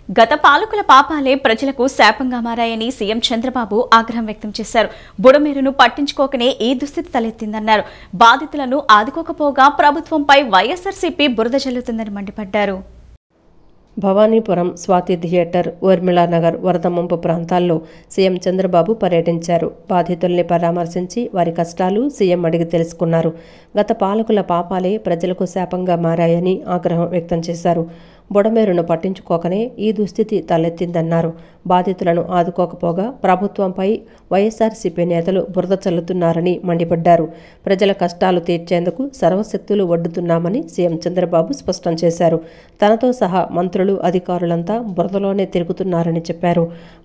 గత పాలకుల పాపాలే ప్రజలకు శాపంగా మారాయని సీఎం చంద్రబాబు ఆగ్రహం వ్యక్తం చేశారు. బుడమేరును పట్టించుకోకనే ఈ దుస్థితి తలెత్తిందన్నారు. బాధితులను ఆదుకోకపోగా ప్రభుత్వంపై వైఎస్ఆర్సీపీ బురద జల్లుతుందని మండిపడ్డారు. భవానీపురం, స్వాతి థియేటర్, ఊర్మిళానగర్ వరద ముంపు ప్రాంతాల్లో సీఎం చంద్రబాబు పర్యటించారు. బాధితుల్ని పరామర్శించి వారి కష్టాలు సీఎం అడిగి తెలుసుకున్నారు. గత పాలకుల పాపాలే ప్రజలకు శాపంగా మారాయని ఆగ్రహం వ్యక్తం చేశారు. బుడమేరును పట్టించుకోకనే ఈ దుస్థితి తలెత్తిందన్నారు. బాధితులను ఆదుకోకపోగా ప్రభుత్వంపై వైఎస్ఆర్సీపీ నేతలు బురద చల్లుతున్నారని మండిపడ్డారు. ప్రజల కష్టాలు తీర్చేందుకు సర్వశక్తులు ఒడ్డుతున్నామని సీఎం చంద్రబాబు స్పష్టం చేశారు. తనతో సహా మంత్రులు, అధికారులంతా బురదలోనే తిరుగుతున్నారని చెప్పారు.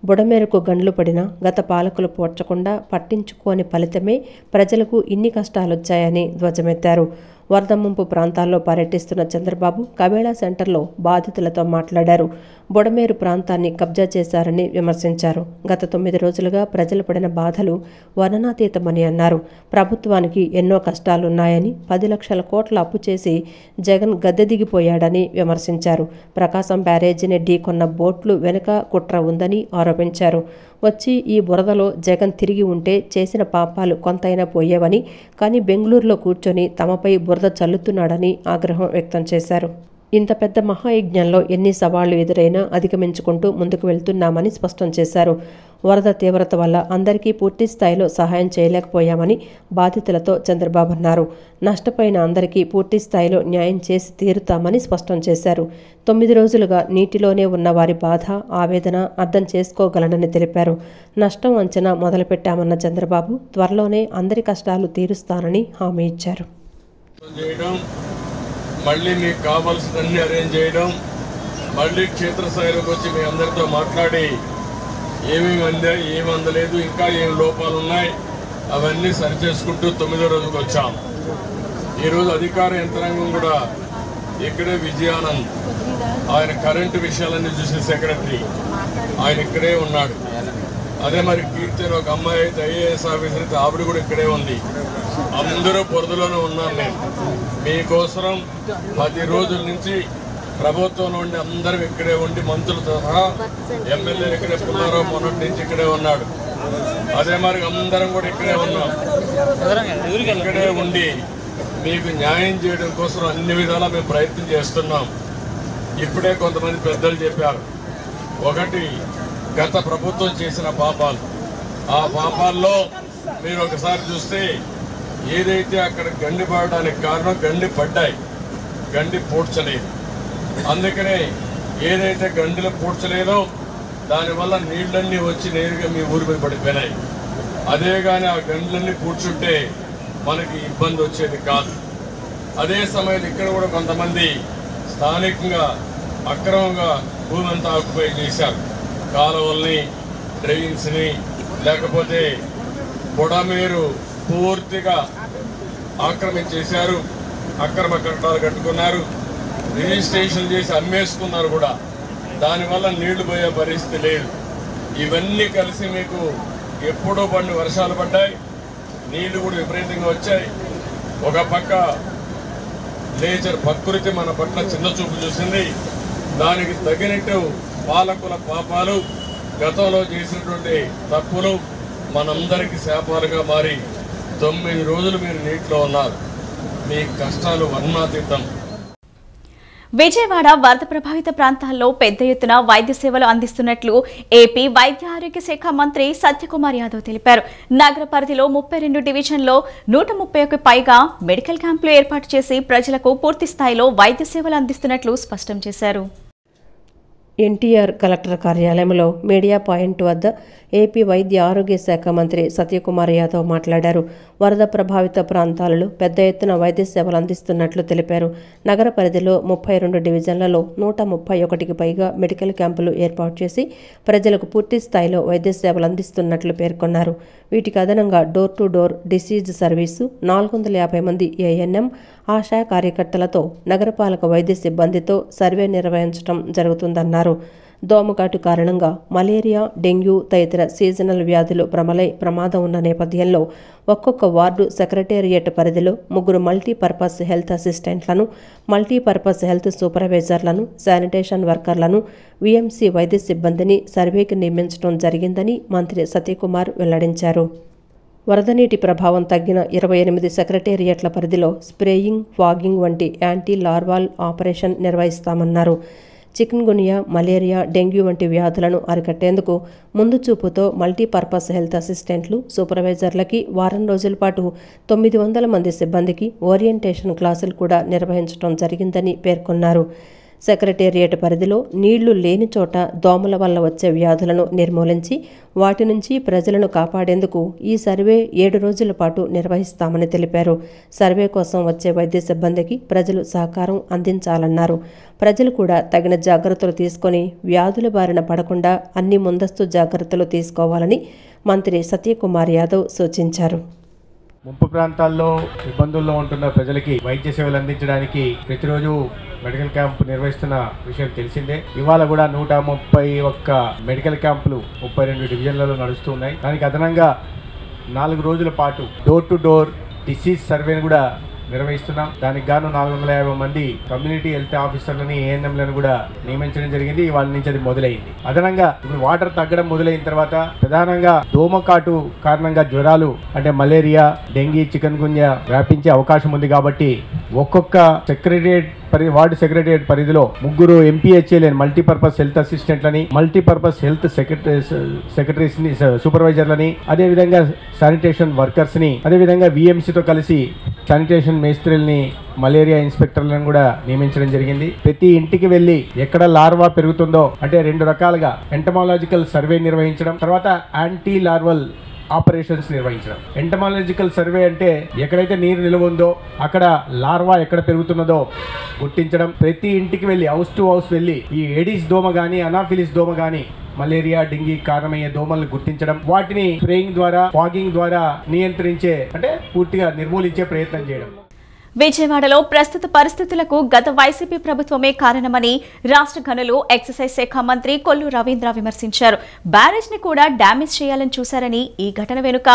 బుడమేరుకు గండ్లు పడినా గత పాలకులు పోడ్చకుండా పట్టించుకోని ఫలితమే ప్రజలకు ఇన్ని కష్టాలొచ్చాయని ధ్వజమెత్తారు. వరద ముంపు ప్రాంతాల్లో పర్యటిస్తున్న చంద్రబాబు కబేళా సెంటర్లో బాధితులతో మాట్లాడారు. బుడమేరు ప్రాంతాన్ని కబ్జా చేశారని విమర్శించారు. గత 9 రోజులుగా ప్రజలు పడిన బాధలు వర్ణనాతీతమని అన్నారు. ప్రభుత్వానికి ఎన్నో కష్టాలున్నాయని 10 లక్షల కోట్ల అప్పు చేసి జగన్ గద్దె దిగిపోయాడని విమర్శించారు. ప్రకాశం బ్యారేజీని ఢీకొన్న బోట్లు వెనుక కుట్ర ఉందని ఆరోపించారు. వచ్చి ఈ బురదలో జగన్ తిరిగి ఉంటే చేసిన పాపాలు కొంతైనా పోయేవని, కానీ బెంగళూరులో కూర్చొని తమపై బురద చల్లుతున్నాడని ఆగ్రహం వ్యక్తం చేశారు. ఇంత పెద్ద మహాయజ్ఞంలో ఎన్ని సవాళ్లు ఎదురైనా అధిగమించుకుంటూ ముందుకు వెళ్తున్నామని స్పష్టం చేశారు. వరద తీవ్రత వల్ల అందరికీ పూర్తి స్థాయిలో సహాయం చేయలేకపోయామని బాధితులతో చంద్రబాబు అన్నారు. నష్టపోయిన అందరికీ పూర్తి స్థాయిలో న్యాయం చేసి తీరుతామని స్పష్టం చేశారు. 9 రోజులుగా నీటిలోనే ఉన్న వారి బాధ, ఆవేదన అర్థం చేసుకోగలనని తెలిపారు. నష్టం అంచనా మొదలుపెట్టామన్న చంద్రబాబు త్వరలోనే అందరి కష్టాలు తీరుస్తానని హామీ ఇచ్చారు. మళ్ళీ మీకు కావాల్సినన్ని అరేంజ్ చేయడం, మళ్ళీ క్షేత్రస్థాయిలోకి వచ్చి మీ అందరితో మాట్లాడి ఏమేమి అందా, ఏమి అందలేదు, ఇంకా ఏమి లోపాలు ఉన్నాయి అవన్నీ సరిచేసుకుంటూ 9వ రోజుకి వచ్చాం. ఈరోజు అధికార యంత్రాంగం కూడా ఇక్కడే విజయానంద్, ఆయన కరెంటు విషయాలన్నీ చూసే సెక్రటరీ, ఆయన ఇక్కడే ఉన్నాడు. అదే మరి కీర్తి ఒక అమ్మాయి అయితే ఐఏఎస్ ఆఫీసర్ అయితే ఆవిడ కూడా ఇక్కడే ఉంది. అందరూ బురదలోనే ఉన్నాను. నేను మీకోసం 10 రోజుల నుంచి ప్రభుత్వంలో ఉండి అందరూ ఇక్కడే ఉండి మంత్రులతో సహా ఎమ్మెల్యే ఇక్కడే పుల్లారావు మొన్నటి నుంచి ఇక్కడే ఉన్నాడు. అదే మరి అందరం కూడా ఇక్కడే ఉన్నాం. ఇక్కడే ఉండి మీకు న్యాయం చేయడం కోసం అన్ని విధాలా మేము ప్రయత్నం చేస్తున్నాం. ఇప్పుడే కొంతమంది పెద్దలు చెప్పారు. ఒకటి, గత ప్రభుత్వం చేసిన పాపాలు. ఆ పాపాల్లో మీరు ఒకసారి చూస్తే ఏదైతే అక్కడ గండి పడడానికి కారణం గండి పడ్డాయి, గండి పూడ్చలేదు. అందుకనే ఏదైతే గండిలో పూడ్చలేదో దానివల్ల నీళ్ళన్నీ వచ్చి నేరుగా మీ ఊరి మీద పడిపోయినాయి. అదే కానీ ఆ గండ్లన్నీ పూడ్చుంటే మనకి ఇబ్బంది వచ్చేది కాదు. అదే సమయంలో ఇక్కడ కూడా కొంతమంది స్థానికంగా అక్రమంగా భూమి అంతా ఆక్యుపై చేశారు. కాలువల్ని, డ్రైన్స్ని, లేకపోతే బుడమేరు పూర్తిగా ఆక్రమించేశారు. అక్రమ కట్టడాలు కట్టుకున్నారు, రిజిస్ట్రేషన్ చేసి అమ్మేసుకున్నారు కూడా. దానివల్ల నీళ్లు పోయే పరిస్థితి లేదు. ఇవన్నీ కలిసి మీకు ఎప్పుడో పడిన వర్షాలు పడ్డాయి, నీళ్లు కూడా విపరీతంగా వచ్చాయి. ఒక పక్క నేచర్, ప్రకృతి మన పట్ల చిన్న చూపు చూసింది. దానికి తగినట్టు పాలకుల పాపాలు, గతంలో చేసినటువంటి తప్పులు మనందరికీ శాపాలుగా మారి 9 రోజులు మీరు నీటిలో ఉన్నారు. మీ కష్టాలు వర్ణాతీతం. విజయవాడ వరద ప్రభావిత ప్రాంతాల్లో పెద్ద ఎత్తున వైద్య సేవలు అందిస్తున్నట్లు ఏపీ వైద్య ఆరోగ్య శాఖ మంత్రి సత్యకుమార్ యాదవ్ తెలిపారు. నగర పరిధిలో 32 డివిజన్లో 130కు పైగా మెడికల్ క్యాంపులు ఏర్పాటు చేసి ప్రజలకు పూర్తి స్థాయిలో వైద్య సేవలు అందిస్తున్నట్లు స్పష్టం చేశారు. ఎన్టీఆర్ కలెక్టర్ కార్యాలయంలో మీడియా పాయింట్ వద్ద ఏపీ వైద్య ఆరోగ్య శాఖ మంత్రి సత్యకుమార్ యాదవ్ మాట్లాడారు. వరద ప్రభావిత ప్రాంతాలలో పెద్ద ఎత్తున వైద్య సేవలు అందిస్తున్నట్లు తెలిపారు. నగర పరిధిలో 32 డివిజన్లలో 131కి పైగా మెడికల్ క్యాంపులు ఏర్పాటు చేసి ప్రజలకు పూర్తి స్థాయిలో వైద్య సేవలు అందిస్తున్నట్లు పేర్కొన్నారు. వీటికి అదనంగా door to door disease service, 450 మంది ఏఎన్ఎం, ఆశా కార్యకర్తలతో నగరపాలక వైద్య సిబ్బందితో సర్వే నిర్వహించడం జరుగుతుందన్నారు. దోమకాటు కారణంగా మలేరియా, డెంగ్యూ తదితర సీజనల్ వ్యాధులు ప్రబలే ప్రమాదం ఉన్న నేపథ్యంలో ఒక్కొక్క వార్డు సెక్రటేరియట్ పరిధిలో 3 మల్టీపర్పస్ హెల్త్ అసిస్టెంట్లను, మల్టీపర్పస్ హెల్త్ సూపర్వైజర్లను, శానిటేషన్ వర్కర్లను, వీఎంసీ వైద్య సిబ్బందిని సర్వేకి నియమించడం జరిగిందని మంత్రి సత్యకుమార్ వెల్లడించారు. వరద నీటి ప్రభావం తగ్గిన 28 సెక్రటేరియట్ల పరిధిలో స్ప్రేయింగ్, ఫాగింగ్ వంటి యాంటీ లార్వాల్ ఆపరేషన్ నిర్వహిస్తామన్నారు. చికున్గున్యా, మలేరియా, డెంగ్యూ వంటి వ్యాధులను అరికట్టేందుకు ముందు చూపుతో మల్టీపర్పస్ హెల్త్ అసిస్టెంట్లు, సూపర్వైజర్లకి వారం రోజుల పాటు 900 మంది సిబ్బందికి ఓరియంటేషన్ క్లాసులు కూడా నిర్వహించడం జరిగిందని పేర్కొన్నారు. సెక్రటేరియట్ పరిధిలో నీళ్లు లేని చోట దోమల వల్ల వచ్చే వ్యాధులను నిర్మూలించి వాటి నుంచి ప్రజలను కాపాడేందుకు ఈ సర్వే 7 రోజుల పాటు నిర్వహిస్తామని తెలిపారు. సర్వే కోసం వచ్చే వైద్య సిబ్బందికి ప్రజలు సహకారం అందించాలన్నారు. ప్రజలు కూడా తగిన జాగ్రత్తలు తీసుకొని వ్యాధుల బారిన పడకుండా అన్ని ముందస్తు జాగ్రత్తలు తీసుకోవాలని మంత్రి సత్యకుమార్ యాదవ్ సూచించారు. ముంపు ప్రాంతాల్లో ఇబ్బందుల్లో ఉంటున్న ప్రజలకి వైద్య సేవలు అందించడానికి ప్రతిరోజు మెడికల్ క్యాంప్ నిర్వహిస్తున్న విషయం తెలిసిందే. ఇవాళ కూడా 131 మెడికల్ క్యాంపులు 32 డివిజన్లలో నడుస్తున్నాయి. దానికి అదనంగా 4 రోజుల పాటు డోర్ టు డోర్ డిసీజ్ సర్వేని కూడా నిర్వహిస్తున్నాం. దానికి గాను 450 మంది కమ్యూనిటీ హెల్త్ ఆఫీసర్లని, ఏఎన్ఎంలను కూడా నియమించడం జరిగింది. ఇవాళ నుంచి అది మొదలైంది. అదనంగా ఇప్పుడు వాటర్ తగ్గడం మొదలైన తర్వాత ప్రధానంగా దోమకాటు కారణంగా జ్వరాలు అంటే మలేరియా, డెంగీ, చికున్గున్యా వ్యాపించే అవకాశం ఉంది. కాబట్టి ఒక్కొక్క వార్డు సెక్రటేరియట్ పరిధిలో 3 ఎంపీహెచ్ఏ మల్టీపర్పస్ హెల్త్ అసిస్టెంట్లని, మల్టీపర్పస్ హెల్త్ సెక్రటరీస్ని, సూపర్వైజర్లని, అదేవిధంగా శానిటేషన్ వర్కర్స్ని, అదేవిధంగా వీఎంసీతో కలిసి శానిటేషన్ మేస్త్రీల్ని, మలేరియా ఇన్స్పెక్టర్లను కూడా నియమించడం జరిగింది. ప్రతి ఇంటికి వెళ్లి ఎక్కడ లార్వా పెరుగుతుందో అంటే 2 రకాలుగా ఎంటమాలజికల్ సర్వే నిర్వహించడం, తర్వాత యాంటీ లార్వల్ ఆపరేషన్స్ నిర్వహించడం. ఎంటమాలజికల్ సర్వే అంటే ఎక్కడైతే నీరు నిల్వ ఉందో అక్కడ లార్వా ఎక్కడ పెరుగుతున్నదో గుర్తించడం. ప్రతి ఇంటికి వెళ్ళి హౌస్ టు హౌస్ వెళ్ళి ఈ ఎడిస్ దోమ గానీ, అనాఫిలిస్ దోమ గానీ, మలేరియా, డెంగీ కారణమయ్యే దోమలను గుర్తించడం, వాటిని స్ప్రేయింగ్ ద్వారా, ఫాగింగ్ ద్వారా నియంత్రించే అంటే పూర్తిగా నిర్మూలించే ప్రయత్నం చేయడం. విజయవాడలో ప్రస్తుత పరిస్థితులకు గత వైసీపీ ప్రభుత్వమే కారణమని రాష్ట్ర గనులు, ఎక్సైజ్ శాఖ మంత్రి కొల్లు రవీంద్ర విమర్శించారు. బ్యారేజ్ ని కూడా డ్యామేజ్ చేయాలని చూశారని, ఈ ఘటన వెనుక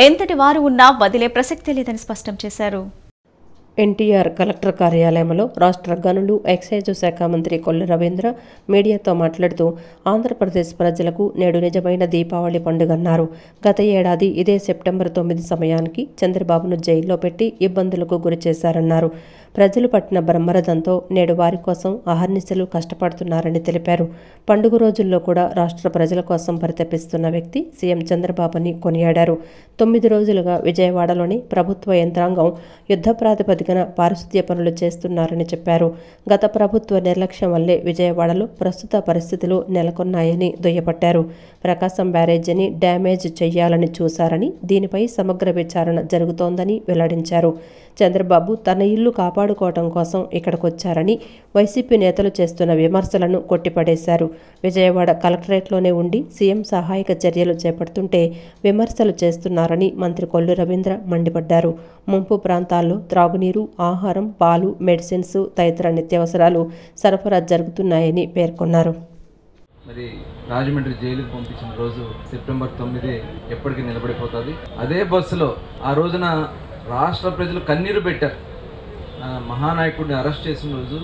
ఎంతటి వారు ఉన్నా వదిలే ప్రసక్తే లేదని స్పష్టం చేశారు. ఎన్టీఆర్ కలెక్టర్ కార్యాలయంలో రాష్ట్ర గనులు, ఎక్సైజ్ శాఖ మంత్రి కొల్లు రవీంద్ర మీడియాతో మాట్లాడుతూ ఆంధ్రప్రదేశ్ ప్రజలకు నేడు నిజమైన దీపావళి పండుగన్నారు. గత ఏడాది ఇదే సెప్టెంబర్ 9 సమయానికి చంద్రబాబును జైల్లో పెట్టి ఇబ్బందులకు గురి చేశారన్నారు. ప్రజలు పట్టిన బ్రహ్మరథంతో నేడు వారి కోసం అహర్నిశలు కష్టపడుతున్నారని తెలిపారు. పండుగ రోజుల్లో కూడా రాష్ట్ర ప్రజల కోసం పరితపిస్తున్న వ్యక్తి సీఎం చంద్రబాబుని కొనియాడారు. 9 రోజులుగా విజయవాడలోని ప్రభుత్వ యంత్రాంగం యుద్ధ ప్రాతిపదికన పారిశుద్ధ్య పనులు చేస్తున్నారని చెప్పారు. గత ప్రభుత్వ నిర్లక్ష్యం వల్లే విజయవాడలో ప్రస్తుత పరిస్థితులు నెలకొన్నాయని దుయ్యబట్టారు. ప్రకాశం బ్యారేజీని డ్యామేజ్ చేయాలని చూశారని, దీనిపై సమగ్ర విచారణ జరుగుతోందని వెల్లడించారు. చంద్రబాబు తన ఇల్లు కాపాడుకోవడం కోసం ఇక్కడికొచ్చారని వైసీపీ నేతలు చేస్తున్న విమర్శలను కొట్టిపడేశారు. విజయవాడ కలెక్టరేట్లోనే ఉండి సీఎం సహాయక చర్యలు చేపడుతుంటే విమర్శలు చేస్తున్నారని మంత్రి కొల్లు రవీంద్ర మండిపడ్డారు. ముంపు ప్రాంతాల్లో త్రాగునీరు, ఆహారం, పాలు, మెడిసిన్స్ తదితర నిత్యావసరాలు సరఫరా జరుగుతున్నాయని పేర్కొన్నారు. మరి రాజమండ్రి జైలుకు పంపించిన రోజు సెప్టెంబర్ 9 ఎప్పటికీ నిలబడిపోతుంది. అదే బస్సులో ఆ రోజున రాష్ట్ర ప్రజలు కన్నీరు పెట్టారు. మహానాయకుడిని అరెస్ట్ చేసిన రోజు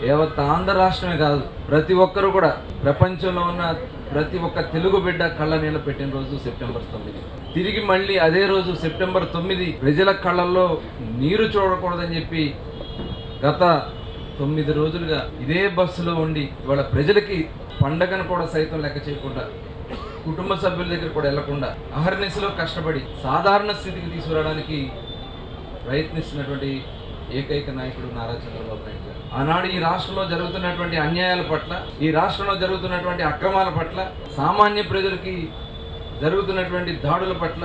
యావత్ ఆంధ్ర రాష్ట్రమే కాదు, ప్రతి ఒక్కరు కూడా, ప్రపంచంలో ఉన్న ప్రతి ఒక్క తెలుగు బిడ్డ కళ్ళ నీళ్ళు పెట్టిన రోజు సెప్టెంబర్ 9. తిరిగి మళ్ళీ అదే రోజు సెప్టెంబర్ 9 ప్రజల కళ్ళల్లో నీరు చూడకూడదని చెప్పి గత 9 రోజులుగా ఇదే బస్సులో ఉండి ఇవాళ ప్రజలకి పండగను కూడా సైతం లెక్క చేయకుండా, కుటుంబ సభ్యుల దగ్గర కూడా వెళ్లకుండా అహర్నిశలో కష్టపడి సాధారణ స్థితికి తీసుకురావడానికి ప్రయత్నిస్తున్నటువంటి ఏకైక నాయకుడు నారా చంద్రబాబు నాయుడు గారు. ఆనాడు ఈ రాష్ట్రంలో జరుగుతున్నటువంటి అన్యాయాల పట్ల, ఈ రాష్ట్రంలో జరుగుతున్నటువంటి అక్రమాల పట్ల, సామాన్య ప్రజలకి జరుగుతున్నటువంటి దాడుల పట్ల,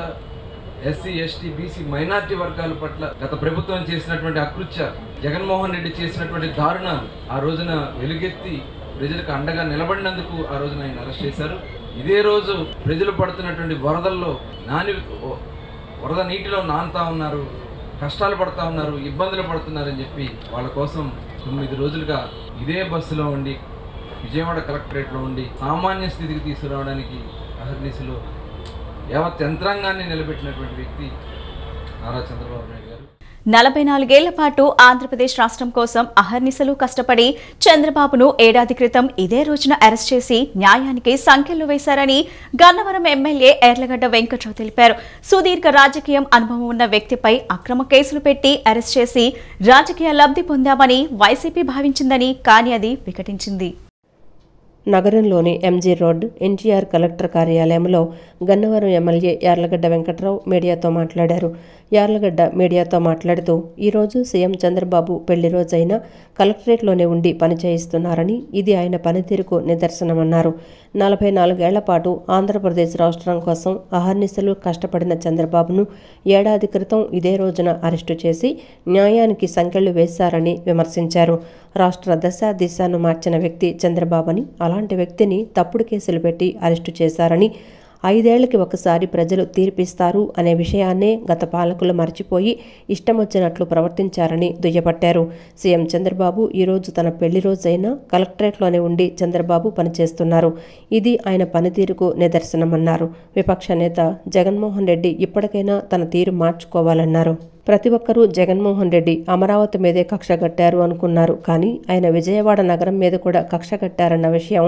ఎస్సీ, ఎస్టీ, బీసీ, మైనార్టీ వర్గాల పట్ల గత ప్రభుత్వం చేసినటువంటి అకృత్య, జగన్మోహన్ రెడ్డి చేసినటువంటి దారుణాలు ఆ రోజున వెలుగెత్తి ప్రజలకు అండగా నిలబడినందుకు ఆ రోజున ఆయన అరెస్ట్ చేశారు. ఇదే రోజు ప్రజలు పడుతున్నటువంటి వరదల్లో వరద నీటిలో నానుతా ఉన్నారు, కష్టాలు పడుతూ ఉన్నారు, ఇబ్బందులు పడుతున్నారని చెప్పి వాళ్ళ కోసం 9 రోజులుగా ఇదే బస్సులో ఉండి విజయవాడ కలెక్టరేట్లో ఉండి సామాన్య స్థితికి తీసుకురావడానికి అహర్నిశలు యావత్ యంత్రాంగాన్ని నిలబెట్టినటువంటి వ్యక్తి నారా చంద్రబాబు నాయుడు గారు. 44 ఏళ్ల పాటు ఆంధ్రప్రదేశ్ రాష్ట్రం కోసం అహర్నిశలు కష్టపడి చంద్రబాబును ఏడాది క్రితం ఇదే రోజున అరెస్ట్ చేసి న్యాయానికి సంకెళ్లు వేశారని గన్నవరం ఎమ్మెల్యే యార్లగడ్డ వెంకట్రావు తెలిపారు. సుదీర్ఘ రాజకీయం అనుభవం ఉన్న వ్యక్తిపై అక్రమ కేసులు పెట్టి అరెస్ట్ చేసి రాజకీయ లబ్ధి పొందామని వైసీపీ భావించిందని, కానీ అది వికటించింది. నగరంలోని ఎంజీ రోడ్ ఎన్టీఆర్ కలెక్టర్ కార్యాలయంలో గన్నవరం ఎమ్మెల్యే యార్లగడ్డ వెంకట్రావు మీడియాతో మాట్లాడారు. యార్లగడ్డ మీడియాతో మాట్లాడుతూ ఈరోజు సీఎం చంద్రబాబు పెళ్లి రోజైన కలెక్టరేట్లోనే ఉండి పనిచేయిస్తున్నారని, ఇది ఆయన పనితీరుకు నిదర్శనమన్నారు. 44 ఏళ్ల పాటు ఆంధ్రప్రదేశ్ రాష్ట్రం కోసం అహర్నిశలు కష్టపడిన చంద్రబాబును ఏడాది క్రితం ఇదే రోజున అరెస్టు చేసి న్యాయానికి సంకెళ్లు వేశారని విమర్శించారు. రాష్ట్ర దశ దిశను మార్చిన వ్యక్తి చంద్రబాబుని, అలాంటి వ్యక్తిని తప్పుడు కేసులు పెట్టి అరెస్టు చేశారని, 5 ఏళ్లకి ఒకసారి ప్రజలు తీర్పిస్తారు అనే విషయాన్నే గత పాలకులు మర్చిపోయి ఇష్టం వచ్చినట్లు ప్రవర్తించారని దుయ్యబట్టారు. సీఎం చంద్రబాబు ఈరోజు తన పెళ్లి రోజైన కలెక్టరేట్లోనే ఉండి చంద్రబాబు పనిచేస్తున్నారు. ఇది ఆయన పనితీరుకు నిదర్శనమన్నారు. విపక్ష నేత జగన్మోహన్ రెడ్డి ఇప్పటికైనా తన తీరు మార్చుకోవాలన్నారు. ప్రతి ఒక్కరూ జగన్మోహన్ రెడ్డి అమరావతి మీదే కక్ష కట్టారు అనుకున్నారు, కానీ ఆయన విజయవాడ నగరం మీద కూడా కక్ష కట్టారన్న విషయం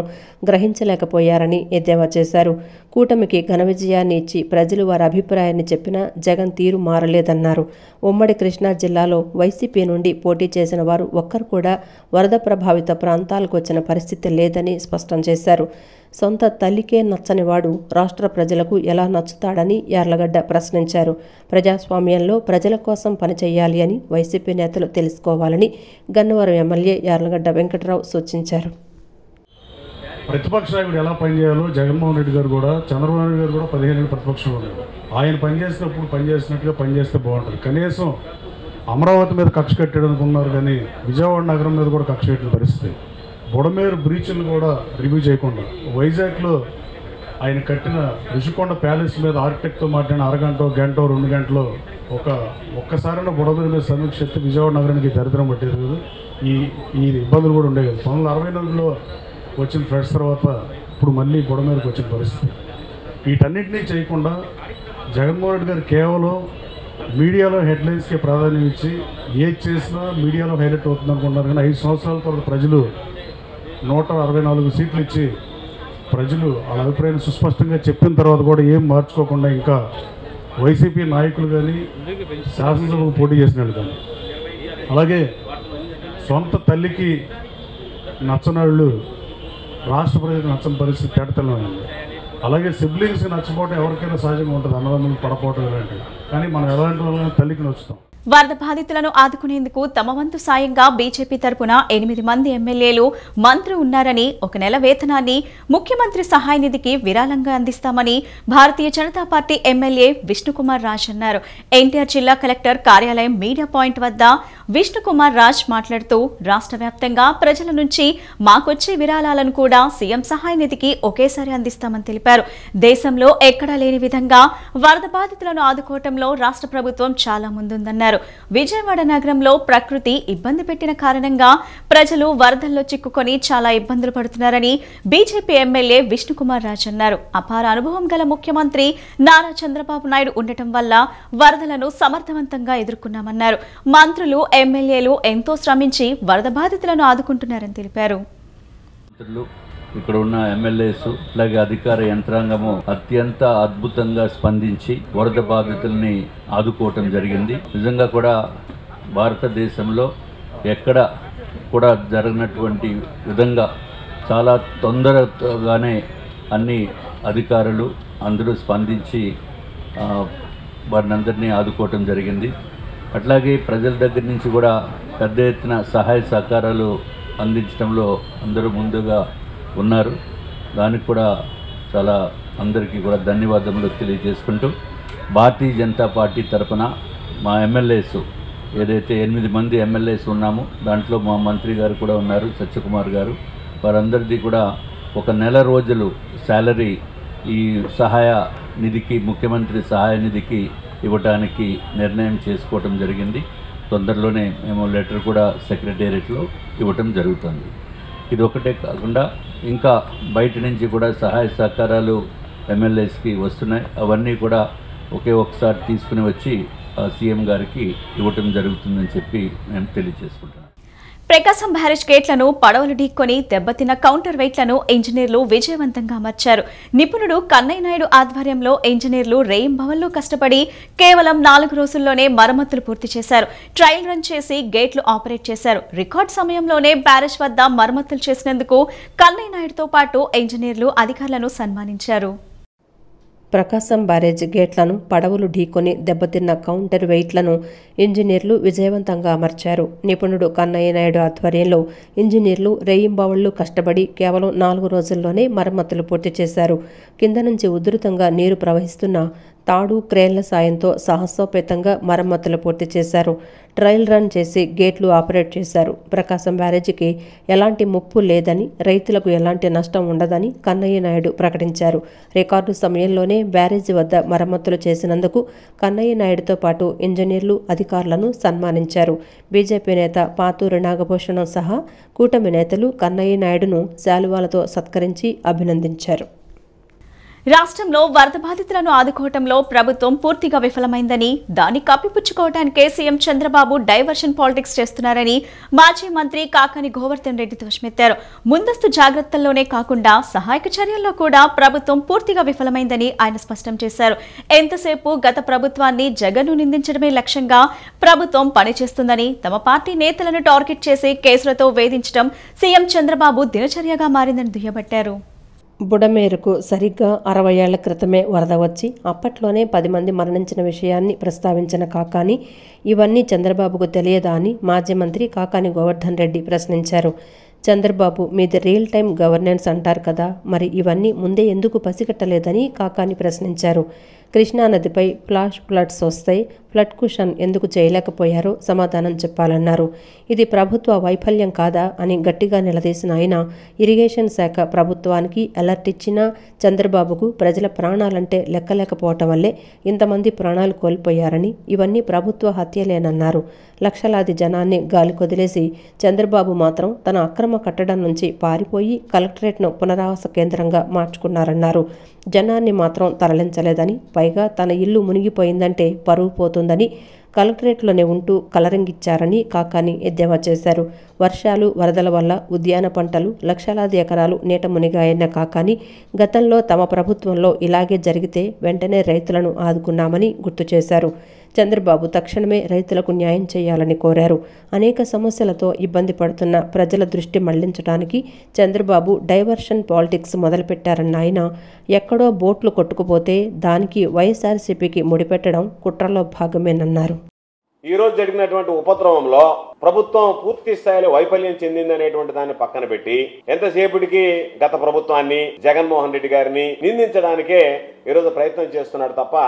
గ్రహించలేకపోయారని ఎద్దేవా చేశారు. కూటమికి ఘన విజయాన్ని ఇచ్చి ప్రజలు వారి అభిప్రాయాన్ని చెప్పినా జగన్ తీరు మారలేదన్నారు. ఉమ్మడి కృష్ణా జిల్లాలో వైసీపీ నుండి పోటీ చేసిన వారు ఒక్కరు కూడా వరద ప్రభావిత ప్రాంతాలకు వచ్చిన పరిస్థితి లేదని స్పష్టం చేశారు. సొంత తల్లికే నచ్చనివాడు రాష్ట్ర ప్రజలకు ఎలా నచ్చుతాడని యార్లగడ్డ ప్రశ్నించారు. ప్రజాస్వామ్యంలో ప్రజల కోసం పనిచేయాలి అని వైసీపీ నేతలు తెలుసుకోవాలని గన్నవరం ఎమ్మెల్యే యార్లగడ్డ వెంకట్రావు సూచించారు. ప్రతిపక్ష నాయకుడు ఎలా పనిచేయాలో జగన్మోహన్ రెడ్డి గారు కూడా, చంద్రబాబు నాయుడు గారు కూడా 15 ఏళ్ళు ప్రతిపక్షంలో ఉన్నారు. ఆయన పనిచేసినప్పుడు పనిచేసినట్టుగా పనిచేస్తే బాగుంటుంది. కనీసం అమరావతి మీద కక్ష కట్టాడు అనుకున్నారు, కానీ విజయవాడ నగరం మీద కూడా కక్ష కట్టిన పరిస్థితి. బుడమేరు బ్రీచ్ను కూడా రివ్యూ చేయకుండా వైజాగ్లో ఆయన కట్టిన ఋషికొండ ప్యాలెస్ మీద ఆర్కిటెక్ట్తో మాట్లాడిన అరగంట, గంట, 2 గంటలో ఒక్కసారైనా బుడమేరు మీద సమీక్ష చేస్తే విజయవాడ నగరానికి దరిద్రం పట్టేది కదా. ఈ ఇబ్బందులు కూడా ఉండేవి కదా. 1968లో వచ్చిన ఫ్లడ్స్ తర్వాత ఇప్పుడు మళ్ళీ బుడమేరుకు వచ్చిన పరిస్థితి. వీటన్నిటినీ చేయకుండా జగన్మోహన్ రెడ్డి గారు కేవలం మీడియాలో హెడ్లైన్స్కి ప్రాధాన్యం ఇచ్చి ఏది చేసినా మీడియాలో హైలైట్ అవుతుంది అనుకుంటున్నారు. కానీ 5 సంవత్సరాల తర్వాత ప్రజలు 164 సీట్లు ఇచ్చి ప్రజలు వాళ్ళ అభిప్రాయాన్ని సుస్పష్టంగా చెప్పిన తర్వాత కూడా ఏం మార్చుకోకుండా ఇంకా వైసీపీ నాయకులు కానీ శాసనసభకు పోటీ చేసినాడు. కానీ అలాగే సొంత తల్లికి నచ్చనాళ్ళు రాష్ట్ర ప్రజలకు నచ్చని పరిస్థితి తేటతెల్లం ఉంది. అలాగే సిబ్లింగ్స్కి నచ్చపోవడం ఎవరికైనా సహజంగా ఉంటుంది, అన్నదమ్ములు పడపోవటం ఇలాంటివి. కానీ మనం ఎలాంటి వాళ్ళని తల్లికి నచ్చుతాం. వరద బాధితులను ఆదుకునేందుకు తమ వంతు సాయంగా బీజేపీ తరపున 8 మంది ఎమ్మెల్యేలు, మంత్రి ఉన్నారని, 1 నెల వేతనాన్ని ముఖ్యమంత్రి సహాయ నిధికి విరాళంగా అందిస్తామని భారతీయ జనతా పార్టీ ఎమ్మెల్యే విష్ణుకుమార్ రాజ్ అన్నారు. ఎన్టీఆర్ జిల్లా కలెక్టర్ కార్యాలయం మీడియా పాయింట్ వద్ద విష్ణుకుమార్ రాజ్ మాట్లాడుతూ రాష్ట్ర వ్యాప్తంగా ప్రజల నుంచి మాకొచ్చే విరాళాలను కూడా సీఎం సహాయ నిధికి ఒకేసారి అందిస్తామని తెలిపారు. దేశంలో ఎక్కడా లేని విధంగా వరద బాధితులను ఆదుకోవడంలో రాష్ట్ర ప్రభుత్వం చాలా ముందుందన్నారు. విజయవాడ నగరంలో ప్రకృతి ఇబ్బంది పెట్టిన కారణంగా ప్రజలు వరదల్లో చిక్కుకొని చాలా ఇబ్బందులు పడుతున్నారని బీజేపీ ఎమ్మెల్యే విష్ణుకుమార్ రాజ్ అన్నారు. అపార అనుభవం గల ముఖ్యమంత్రి నారా చంద్రబాబు నాయుడు ఉండటం వల్ల వరదలను సమర్థవంతంగా ఎదుర్కొన్నామన్నారు. మంత్రులు, ఎమ్మెల్యేలు ఎంతో శ్రమించి వరద బాధితులను ఆదుకుంటున్నారని తెలిపారు. ఇక్కడ ఉన్న ఎమ్మెల్యేస్ అలాగే అధికార యంత్రాంగము అత్యంత అద్భుతంగా స్పందించి వరద బాధితుల్ని ఆదుకోవటం జరిగింది. నిజంగా కూడా భారతదేశంలో ఎక్కడ కూడా జరగనటువంటి విధంగా చాలా తొందరగానే అన్ని అధికారులు అందరూ స్పందించి వారిని ఆదుకోవటం జరిగింది. అట్లాగే ప్రజల దగ్గర నుంచి కూడా పెద్ద ఎత్తున సహాయ సహకారాలు అందించడంలో అందరూ ముందుగా ఉన్నారు. దానికి కూడా చాలా అందరికీ కూడా ధన్యవాదములు తెలియజేసుకుంటూ భారతీయ జనతా పార్టీ తరఫున మా ఎమ్మెల్యేస్ ఏదైతే 8 మంది ఎమ్మెల్యేస్ ఉన్నామో దాంట్లో మా మంత్రి గారు కూడా ఉన్నారు, సత్యకుమార్ గారు. వారందరిది కూడా 1 నెల రోజులు శాలరీ ఈ సహాయ నిధికి, ముఖ్యమంత్రి సహాయ నిధికి ఇవ్వడానికి నిర్ణయం చేసుకోవటం జరిగింది. తొందరలోనే మేము లెటర్ కూడా సెక్రటేరియట్లో ఇవ్వటం జరుగుతుంది. ఇది ఒకటే కాకుండా ఇంకా బయట నుంచి కూడా సహాయ సహకారాలు ఎమ్మెల్యేస్కి వస్తున్నాయి. అవన్నీ కూడా ఒకసారి తీసుకుని వచ్చి సీఎం గారికి ఇవ్వటం జరుగుతుందని చెప్పి మేము తెలియజేసుకుంటున్నాం. ప్రకాశం బ్యారేజ్ గేట్లను పడవలు ఢీక్కొని దెబ్బతిన్న కౌంటర్ వెయిట్లను ఇంజనీర్లు విజయవంతంగా అమర్చారు. నిపుణుడు కన్నయ్య నాయుడు ఆధ్వర్యంలో ఇంజనీర్లు రేయింబవళ్లు కష్టపడి కేవలం 4 రోజుల్లోనే మరమ్మతులు పూర్తి చేశారు. ట్రయల్ రన్ చేసి గేట్లు ఆపరేట్ చేశారు. రికార్డ్ సమయంలోనే బ్యారేజ్ వద్ద మరమ్మతులు చేసినందుకు కన్నయ్య నాయుడుతో పాటు ఇంజనీర్లు అధికారులను సన్మానించారు. ప్రకాశం బ్యారేజ్ గేట్లను పడవలు ఢీకొని దెబ్బతిన్న కౌంటర్ వెయిట్లను ఇంజనీర్లు విజయవంతంగా అమర్చారు. నిపుణుడు కన్నయ్య నాయుడు ఆధ్వర్యంలో ఇంజనీర్లు రేయింబవళ్లు కష్టపడి కేవలం 4 రోజుల్లోనే మరమ్మతులు పూర్తి చేశారు. కింద నుంచి ఉధృతంగా నీరు ప్రవహిస్తున్న తాడు క్రేన్ల సాయంతో సాహసోపేతంగా మరమ్మతులు పూర్తి చేశారు. ట్రయల్ రన్ చేసి గేట్లు ఆపరేట్ చేశారు. ప్రకాశం బ్యారేజీకి ఎలాంటి ముప్పు లేదని, రైతులకు ఎలాంటి నష్టం ఉండదని కన్నయ్య నాయుడు ప్రకటించారు. రికార్డు సమయంలోనే బ్యారేజీ వద్ద మరమ్మతులు చేసినందుకు కన్నయ్య నాయుడుతో పాటు ఇంజనీర్లు అధికారులను సన్మానించారు. బీజేపీ నేత పాతూరి నాగభూషణం సహా కూటమి నేతలు కన్నయ్య నాయుడును శాలువాలతో సత్కరించి అభినందించారు. రాష్ట్రంలో వరద బాధితులను ఆదుకోవడంలో ప్రభుత్వం పూర్తిగా విఫలమైందని, దాన్ని కప్పిపుచ్చుకోవడానికే సీఎం చంద్రబాబు డైవర్షన్ పాలిటిక్స్ చేస్తున్నారని మాజీ మంత్రి కాకాని గోవర్ధన్ రెడ్డి ధ్వజమెత్తారు. ముందస్తు జాగ్రత్తల్లోనే కాకుండా సహాయక చర్యల్లో కూడా ప్రభుత్వం పూర్తిగా విఫలమైందని ఆయన స్పష్టం చేశారు. ఎంతసేపు గత ప్రభుత్వాన్ని జగన్ను నిందించడమే లక్ష్యంగా ప్రభుత్వం పనిచేస్తుందని, తమ పార్టీ నేతలను టార్గెట్ చేసి కేసులతో వేధించడం సీఎం చంద్రబాబు దినచర్యగా మారిందని దుయ్యబట్టారు. బుడమేరుకు సరిగ్గా 60 ఏళ్ల క్రితమే వరద వచ్చి అప్పట్లోనే 10 మంది మరణించిన విషయాన్ని ప్రస్తావించిన కాకాని ఇవన్నీ చంద్రబాబుకు తెలియదా అని మాజీ మంత్రి కాకాని గోవర్ధన్ రెడ్డి ప్రశ్నించారు. చంద్రబాబు మీది రియల్ టైం గవర్నెన్స్ అంటారు కదా, మరి ఇవన్నీ ముందే ఎందుకు పసిగట్టలేదని కాకాని ప్రశ్నించారు. కృష్ణానదిపై ఫ్లాష్ ఫ్లడ్స్ వస్తాయి, ఫ్లడ్ కుషన్ ఎందుకు చేయలేకపోయారో సమాధానం చెప్పాలన్నారు. ఇది ప్రభుత్వ వైఫల్యం కాదా అని గట్టిగా నిలదీసిన ఆయన ఇరిగేషన్ శాఖ ప్రభుత్వానికి అలర్ట్ ఇచ్చినా చంద్రబాబుకు ప్రజల ప్రాణాలంటే లెక్కలేకపోవటం వల్లే ఇంతమంది ప్రాణాలు కోల్పోయారని, ఇవన్నీ ప్రభుత్వ హత్యలేనన్నారు. లక్షలాది జనాన్ని గాలికొదిలేసి చంద్రబాబు మాత్రం తన అక్రమ కట్టడం నుంచి పారిపోయి కలెక్టరేట్ను పునరావాస కేంద్రంగా మార్చుకున్నారన్నారు. జనాన్ని మాత్రం తరలించలేదని, పైగా తన ఇల్లు మునిగిపోయిందంటే పరువు పోతుందని కలెక్టరేట్లోనే ఉంటూ కలరింగ్ ఇచ్చారని కాకాని ఎద్దేవా చేశారు. వర్షాలు వరదల వల్ల ఉద్యాన పంటలు లక్షలాది ఎకరాలు నీట మునిగాయన్న కాకాని గతంలో తమ ప్రభుత్వంలో ఇలాగే జరిగితే వెంటనే రైతులను ఆదుకున్నామని గుర్తు చేశారు. చంద్రబాబు తక్షణమే రైతులకు న్యాయం చేయాలని కోరారు. అనేక సమస్యలతో ఇబ్బంది పడుతున్న ప్రజల దృష్టి మళ్లించడానికి చంద్రబాబు డైవర్షన్ పాలిటిక్స్ మొదలుపెట్టారన్న ఆయన ఎక్కడో బోట్లు కొట్టుకుపోతే దానికి వైఎస్ఆర్సీపీకి ముడిపెట్టడం కుట్రలో భాగమేనన్నారు. ఈ రోజు జరిగినటువంటి ఉపద్రవంలో ప్రభుత్వం పూర్తి స్థాయిలో వైఫల్యం చెందిందనేటువంటి దాన్ని పక్కన పెట్టి ఎంతసేపటికి గత ప్రభుత్వాన్ని జగన్మోహన్ రెడ్డి గారిని నిందించడానికే ఈరోజు ప్రయత్నం చేస్తున్నాడు తప్ప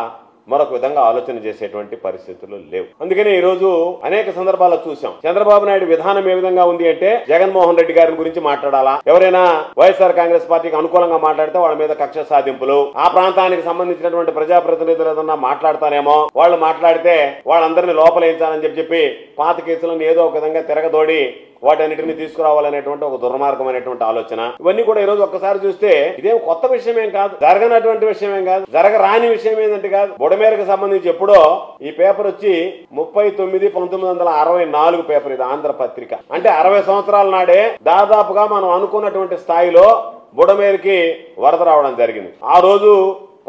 మరొక విధంగా ఆలోచన చేసేటువంటి పరిస్థితులు లేవు. అందుకనే ఈ రోజు అనేక సందర్భాల్లో చూసాం చంద్రబాబు నాయుడు విధానం ఏ విధంగా ఉంది అంటే జగన్మోహన్ రెడ్డి గారి గురించి మాట్లాడాలా, ఎవరైనా వైఎస్ఆర్ కాంగ్రెస్ పార్టీకి అనుకూలంగా మాట్లాడితే వాళ్ళ మీద కక్ష సాధింపులు, ఆ ప్రాంతానికి సంబంధించినటువంటి ప్రజాప్రతినిధులు ఏదన్నా మాట్లాడతానేమో వాళ్ళు మాట్లాడితే వాళ్ళందరినీ లోపలేయించాలని చెప్పి పాత కేసులను ఏదో ఒక విధంగా తిరగదోడి వాటన్నిటిని తీసుకురావాలనేటువంటి ఒక దుర్మార్గమైనటువంటి ఆలోచన. ఇవన్నీ కూడా ఈ రోజు ఒక్కసారి చూస్తే ఇదేం కొత్త విషయమేం కాదు, జరగనటువంటి విషయమేం కాదు, జరగరాని విషయం ఏంటంటే కాదు. బుడమేరకు సంబంధించి ఎప్పుడో ఈ పేపర్ వచ్చి 39/1964 పేపర్, ఇది ఆంధ్రపత్రిక. అంటే 60 సంవత్సరాల నాడే దాదాపుగా మనం అనుకున్నటువంటి స్థాయిలో బుడమేరుకి వరద రావడం జరిగింది. ఆ రోజు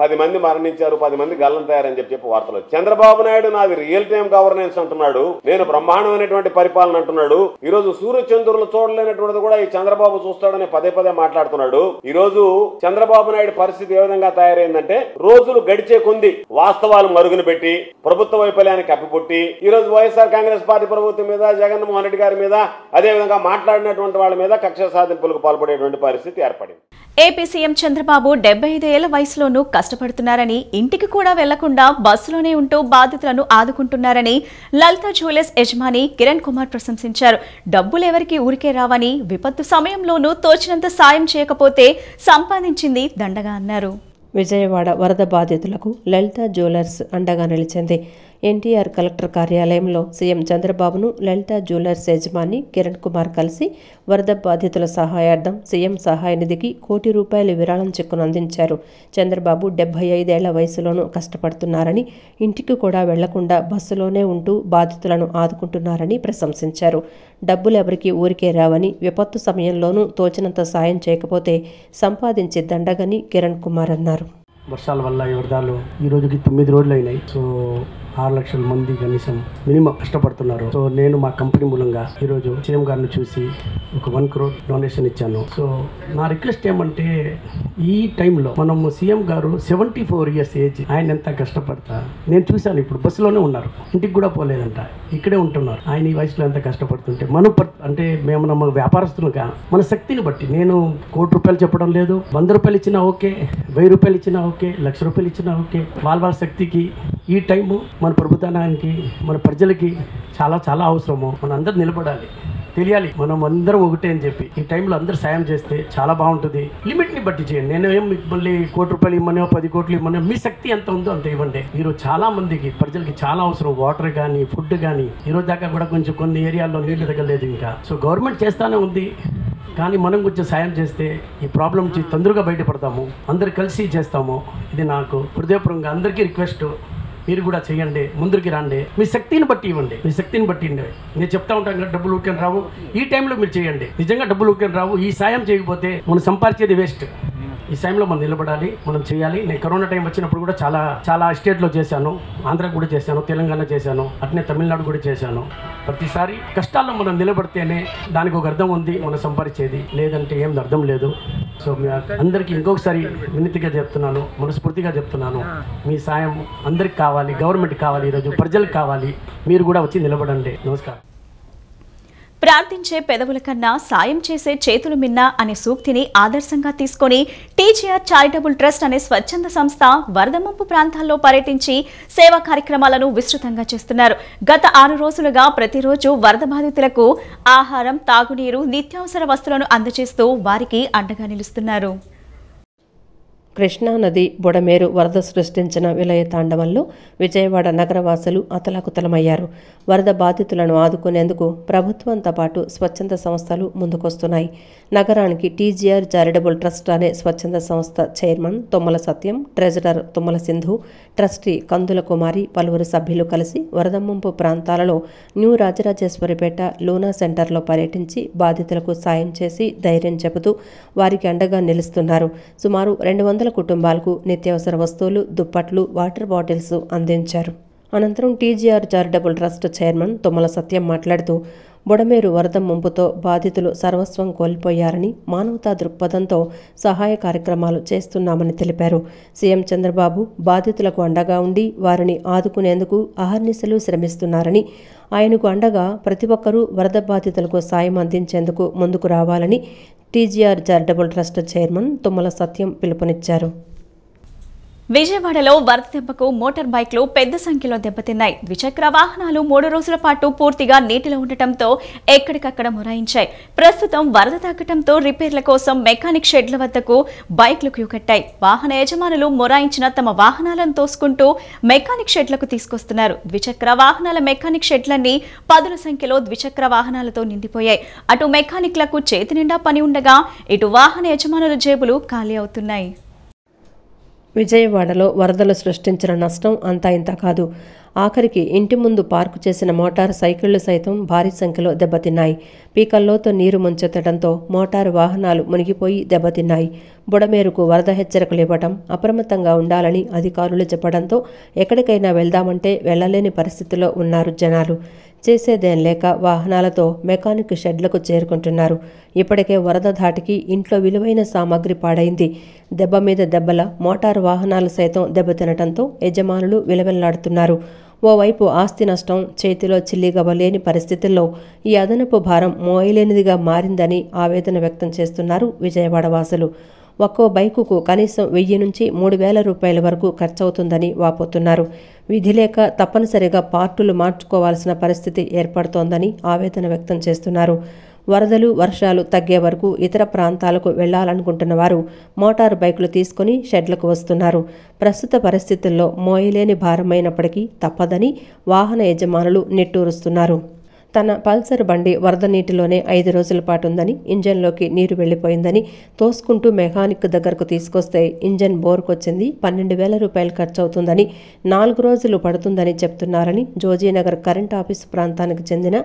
10 మంది మరణించారు, 10 మంది గల్లంతయ్యారని చెప్పి వార్తలు. చంద్రబాబు నాయుడు నాది రియల్ టైం గవర్నెన్స్ అంటున్నాడు, నేను బ్రహ్మాండమైనటువంటి పరిపాలన అంటున్నాడు. ఈ రోజు సూర్యచంద్రులు చూడలేనటువంటిది కూడా ఈ చంద్రబాబు చూస్తాడని పదే పదే మాట్లాడుతున్నాడు. ఈ రోజు చంద్రబాబు నాయుడు పరిస్థితి ఏ విధంగా తయారైందంటే రోజులు గడిచే కొంది వాస్తవాలు మరుగున పెట్టి ప్రభుత్వ వైఫల్యాన్ని కప్పిపుట్టి ఈ రోజు వైఎస్ఆర్ కాంగ్రెస్ పార్టీ ప్రభుత్వం మీద జగన్మోహన్ రెడ్డి గారి మీద అదే విధంగా మాట్లాడినటువంటి వాళ్ళ మీద కక్ష సాధింపులకు పాల్పడేటువంటి పరిస్థితి ఏర్పడింది. ఏపీ సీఎం చంద్రబాబు 75 ఏళ్ల వయసులోనూ కష్టపడుతున్నారని, ఇంటికి కూడా వెళ్లకుండా బస్సులోనే ఉంటూ బాధితులను ఆదుకుంటున్నారని లలిత జ్యువెలర్స్ యజమాని కిరణ్ కుమార్ ప్రశంసించారు. డబ్బులెవరికి ఊరికే రావని, విపత్తు సమయంలోనూ తోచినంత సాయం చేయకపోతే సంపాదించింది దండగా అన్నారు. విజయవాడ వరద బాధితులకు లలిత జ్యువెలర్స్ అండగా నిలిచింది. ఎన్టీఆర్ కలెక్టర్ కార్యాలయంలో సీఎం చంద్రబాబును లలిత జ్యువెలర్స్ యజమాని కిరణ్ కుమార్ కలిసి వరద బాధితుల సహాయార్థం సీఎం సహాయ నిధికి ₹1 కోటి విరాళం చెక్కును అందించారు. చంద్రబాబు 75 ఏళ్ల వయసులోనూ కష్టపడుతున్నారని, ఇంటికి కూడా వెళ్లకుండా బస్సులోనే ఉంటూ బాధితులను ఆదుకుంటున్నారని ప్రశంసించారు. డబ్బులు ఎవరికీ ఊరికే రావని, విపత్తు సమయంలోనూ తోచినంత సాయం చేయకపోతే సంపాదించి దండగని కిరణ్ కుమార్ అన్నారు. వర్షాల వల్ల ఈ వరదలు ఈ రోజుకి 9 రోజులు అయినాయి. సో 6 లక్షల మంది కనీసం మినిమం కష్టపడుతున్నారు. సో నేను మా కంపెనీ మూలంగా ఈరోజు సీఎం గారిని చూసి ఒక 1 crore డొనేషన్ ఇచ్చాను. సో నా రిక్వెస్ట్ ఏమంటే ఈ టైంలో మనము సీఎం గారు 74 years ఏజ్, ఆయన ఎంత కష్టపడతా నేను చూశాను. ఇప్పుడు బస్సులోనే ఉన్నారు, ఇంటికి కూడా పోలేదంట, ఇక్కడే ఉంటున్నారు. ఆయన ఈ వయసులో ఎంత కష్టపడుతుంటే మనం అంటే మేము మన వ్యాపారస్తులుగా మన శక్తిని బట్టి, నేను ₹1 కోటి చెప్పడం లేదు, ₹100 ఇచ్చినా ఓకే, ₹1000 ఇచ్చినా ఓకే, ₹1,00,000 ఇచ్చినా ఓకే. వాళ్ళ శక్తికి ఈ టైము మన ప్రభుత్వానికి, మన ప్రజలకి చాలా చాలా అవసరము. మన అందరూ నిలబడాలి, తెలియాలి మనం అందరం ఒకటే అని చెప్పి ఈ టైంలో అందరూ సాయం చేస్తే చాలా బాగుంటుంది. లిమిట్ని బట్టి చేయండి. నేను ఏం మళ్ళీ ₹1 కోటి ఇమ్మనో 10 కోట్లు ఇమ్మనో, మీ శక్తి ఎంత ఉందో అంత ఇవ్వండి. ఈరోజు చాలా మందికి ప్రజలకి చాలా అవసరం, వాటర్ కానీ ఫుడ్ కానీ. ఈరోజు దాకా కూడా కొంచెం కొన్ని ఏరియాల్లో నీళ్లు తగ్గలేదు ఇంకా. సో గవర్నమెంట్ చేస్తానే ఉంది, కానీ మనం కొంచెం సాయం చేస్తే ఈ ప్రాబ్లం నుంచి తొందరగా బయటపడతాము, అందరు కలిసి చేస్తాము. ఇది నాకు హృదయపూర్వకంగా అందరికీ రిక్వెస్ట్. మీరు కూడా చేయండి, ముందుకి రండి, మీ శక్తిని బట్టి ఇవ్వండి, మీ శక్తిని బట్టి ఇవ్వండి. నేను చెప్తా ఉంటాను కదా, డబ్బులు ఊరికే రావు. ఈ టైంలో మీరు చేయండి, నిజంగా డబ్బులు ఊరికే రావు. ఈ సాయం చేయకపోతే మనం సంపాదించేది వేస్ట్. ఈ టైంలో మనం నిలబడాలి, మనం చేయాలి. నేను కరోనా టైం వచ్చినప్పుడు కూడా చాలా స్టేట్లో చేశాను, ఆంధ్ర కూడా చేశాను, తెలంగాణ చేశాను, అట్నే తమిళనాడు కూడా చేశాను. ప్రతిసారి కష్టాల్లో మనం నిలబడితేనే దానికి ఒక అర్థం ఉంది, మనం సంపాదించేది, లేదంటే ఏం అర్థం లేదు. సో మీ అందరికీ ఇంకొకసారి వినతిగా చెప్తున్నాను, మనస్ఫూర్తిగా చెప్తున్నాను, మీ సాయం అందరికి కావాలి, గవర్నమెంట్ కావాలి, ఈరోజు ప్రజలకు కావాలి. మీరు కూడా వచ్చి నిలబడండి. నమస్కారం. ప్రార్థించే పెదవుల కన్నా సాయం చేసే చేతులు మిన్న అనే సూక్తిని ఆదర్శంగా తీసుకొని టీజీఆర్ చారిటబుల్ ట్రస్ట్ అనే స్వచ్ఛంద సంస్థ వరద ముంపు ప్రాంతాల్లో పర్యటించి సేవా కార్యక్రమాలను విస్తృతంగా చేస్తున్నారు. గత 6 రోజులుగా ప్రతిరోజు వరద బాధితులకు ఆహారం, తాగునీరు, నిత్యావసర వస్తువులను అందజేస్తూ వారికి అండగా నిలుస్తున్నారు. కృష్ణానది బుడమేరు వరద సృష్టించిన విలయ తాండవంలో విజయవాడ నగరవాసులు అతలాకుతలమయ్యారు. వరద బాధితులను ఆదుకునేందుకు ప్రభుత్వంతో పాటు స్వచ్ఛంద సంస్థలు ముందుకొస్తున్నాయి. నగరానికి టీజీఆర్ చారిటబుల్ ట్రస్ట్ అనే స్వచ్ఛంద సంస్థ చైర్మన్ తుమ్మల సత్యం, ట్రెజరర్ తుమ్మల సింధు, ట్రస్టీ కందుల కుమారి, పలువురు సభ్యులు కలిసి వరద ముంపు ప్రాంతాలలో న్యూ రాజరాజేశ్వరిపేట లూనా సెంటర్లో పర్యటించి బాధితులకు సాయం చేసి ధైర్యం చెబుతూ వారికి అండగా నిలుస్తున్నారు. సుమారు 200 కుటుంబాలకు నిత్యావసర వస్తువులు, దుప్పట్లు, వాటర్ బాటిల్స్ అందించారు. అనంతరం TGR charitable trust chairman Tummala Satyam మాట్లాడుతూ బుడమేరు వరద ముంపుతో బాధితులు సర్వస్వం కోల్పోయారని, మానవతా దృక్పథంతో సహాయ కార్యక్రమాలు చేస్తున్నామని తెలిపారు. సీఎం చంద్రబాబు బాధితులకు అండగా ఉండి వారిని ఆదుకునేందుకు అహర్నిశలు శ్రమిస్తున్నారని, ఆయనకు అండగా ప్రతి ఒక్కరూ వరద బాధితులకు సాయం అందించేందుకు ముందుకు రావాలని TGR charitable trust chairman Tummala Satyam పిలుపునిచ్చారు. విజయవాడలో వరద దెబ్బకు మోటార్ బైక్లు పెద్ద సంఖ్యలో దెబ్బతిన్నాయి. ద్విచక్ర వాహనాలు 3 రోజుల పాటు పూర్తిగా నీటిలో ఉండటంతో ఎక్కడికక్కడ మొరాయించాయి. ప్రస్తుతం వరద తగ్గటంతో రిపేర్ల కోసం మెకానిక్ షెడ్ల వద్దకు బైక్లు క్యూ కట్టాయి. వాహన యజమానులు మొరాయించిన తమ వాహనాలను తోసుకుంటూ మెకానిక్ షెడ్లకు తీసుకొస్తున్నారు. ద్విచక్ర వాహనాల మెకానిక్ షెడ్లన్నీ పదుల సంఖ్యలో ద్విచక్ర వాహనాలతో నిండిపోయాయి. అటు మెకానిక్లకు చేతి నిండా పని ఉండగా, ఇటు వాహన యజమానుల జేబులు ఖాళీ అవుతున్నాయి. విజయవాడలో వరదలు సృష్టించిన నష్టం అంతా ఇంత కాదు. ఆఖరికి ఇంటి ముందు పార్కు చేసిన మోటారు సైకిళ్లు సైతం భారీ సంఖ్యలో దెబ్బతిన్నాయి. పీకల్లోతో నీరు ముంచెత్తడంతో మోటారు వాహనాలు మునిగిపోయి దెబ్బతిన్నాయి. బుడమేరుకు వరద హెచ్చరికలు ఇవ్వడం, అప్రమత్తంగా ఉండాలని అధికారులు చెప్పడంతో ఎక్కడికైనా వెళ్దామంటే వెళ్లలేని పరిస్థితిలో ఉన్నారు జనాలు. చేసేదేం లేక వాహనాలతో మెకానిక్ షెడ్లకు చేరుకుంటున్నారు. ఇప్పటికే వరద ధాటికి ఇంట్లో విలువైన సామాగ్రి పాడైంది. దెబ్బ మీద దెబ్బల మోటారు వాహనాలు సైతం దెబ్బతినటంతో యజమానులు విలవెల్లాడుతున్నారు. ఓవైపు ఆస్తి నష్టం, చేతిలో చిల్లిగవ్వలేని పరిస్థితుల్లో ఈ అదనపు భారం మోయలేనిదిగా మారిందని ఆవేదన వ్యక్తం చేస్తున్నారు విజయవాడ వాసులు. ఒక్కో బైకుకు కనీసం 1000 నుంచి 3000 రూపాయల వరకు ఖర్చవుతుందని వాపోతున్నారు. విధి లేక తప్పనిసరిగా పార్టులు మార్చుకోవాల్సిన పరిస్థితి ఏర్పడుతోందని ఆవేదన వ్యక్తం చేస్తున్నారు. వరదలు వర్షాలు తగ్గే వరకు ఇతర ప్రాంతాలకు వెళ్లాలనుకుంటున్న వారు మోటారు బైకులు తీసుకుని షెడ్లకు వస్తున్నారు. ప్రస్తుత పరిస్థితుల్లో మోయలేని భారమైనప్పటికీ తప్పదని వాహన యజమానులు నిట్టూరుస్తున్నారు. తన పల్సర్ బండి వరద నీటిలోనే 5 రోజుల పాటు ఉందని, ఇంజన్లోకి నీరు వెళ్లిపోయిందని, తోసుకుంటూ మెకానిక్ దగ్గరకు తీసుకొస్తే ఇంజన్ బోర్కొచ్చింది, 12,000 రూపాయలు ఖర్చవుతుందని, 4 రోజులు పడుతుందని చెప్తున్నారని జోజీనగర్ కరెంట్ ఆఫీసు ప్రాంతానికి చెందిన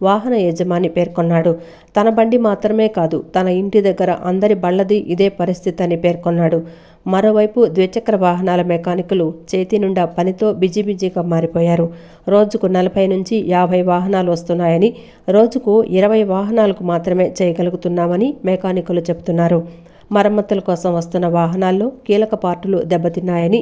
వాహన యజమాని పేర్కొన్నాడు. తన బండి మాత్రమే కాదు, తన ఇంటి దగ్గర అందరి బళ్లది ఇదే పరిస్థితి అని పేర్కొన్నాడు. మరోవైపు ద్విచక్ర వాహనాల మెకానికులు చేతి నిండా పనితో బిజీగా మారిపోయారు. రోజుకు 40 నుంచి 50 వాహనాలు వస్తున్నాయని, రోజుకు 20 వాహనాలకు మాత్రమే చేయగలుగుతున్నామని మెకానికులు చెబుతున్నారు. మరమ్మతుల కోసం వస్తున్న వాహనాల్లో కీలక పార్టులు దెబ్బతిన్నాయని,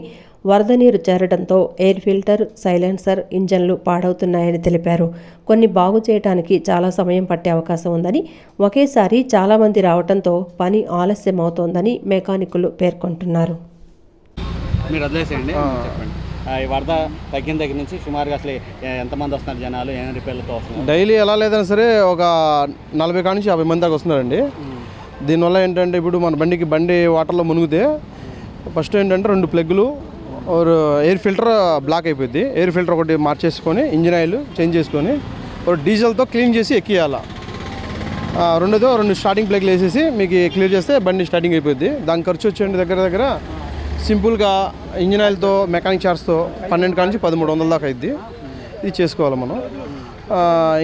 వరద నీరు చేరడంతో ఎయిర్ ఫిల్టర్, సైలెన్సర్, ఇంజన్లు పాడవుతున్నాయని తెలిపారు. కొన్ని బాగు చేయడానికి చాలా సమయం పట్టే అవకాశం ఉందని, ఒకేసారి చాలామంది రావడంతో పని ఆలస్యం అవుతోందని మెకానికులు పేర్కొంటున్నారు. మీరు వదిలేసేయండి, చెప్పండి. ఈ వరద తగ్గిన దగ్గర నుంచి సుమారుగా అసలు ఎంతమంది వస్తున్నారు జనాలు, ఏమైనా రిపేర్లతో వస్తున్నారు? డైలీ ఎలా లేదన్నా సరే ఒక 40 కాడి నుంచి 50 మంది దాకా వస్తున్నారండి. దీనివల్ల ఏంటంటే ఇప్పుడు మన బండి వాటర్లో మునిగితే ఫస్ట్ ఏంటంటే 2 ప్లగ్గులు ఎయిర్ ఫిల్టర్ బ్లాక్ అయిపోద్ది. ఎయిర్ ఫిల్టర్ ఒకటి మార్చేసుకొని ఇంజిన్ ఆయిల్ చేంజ్ చేసుకొని ఒక డీజిల్తో క్లీన్ చేసి ఎక్కియాల. రెండోదో 2 స్టార్టింగ్ ప్లగ్లు వేసేసి మీకు క్లియర్ చేస్తే బండి స్టార్టింగ్ అయిపోద్ది. దాని ఖర్చు వచ్చేయండి దగ్గర సింపుల్గా ఇంజిన్ ఆయిల్తో మెకానిక్ చార్జ్తో 12 కాడి నుంచి 1300 దాకా అయింది. ఇది చేసుకోవాలి మనం.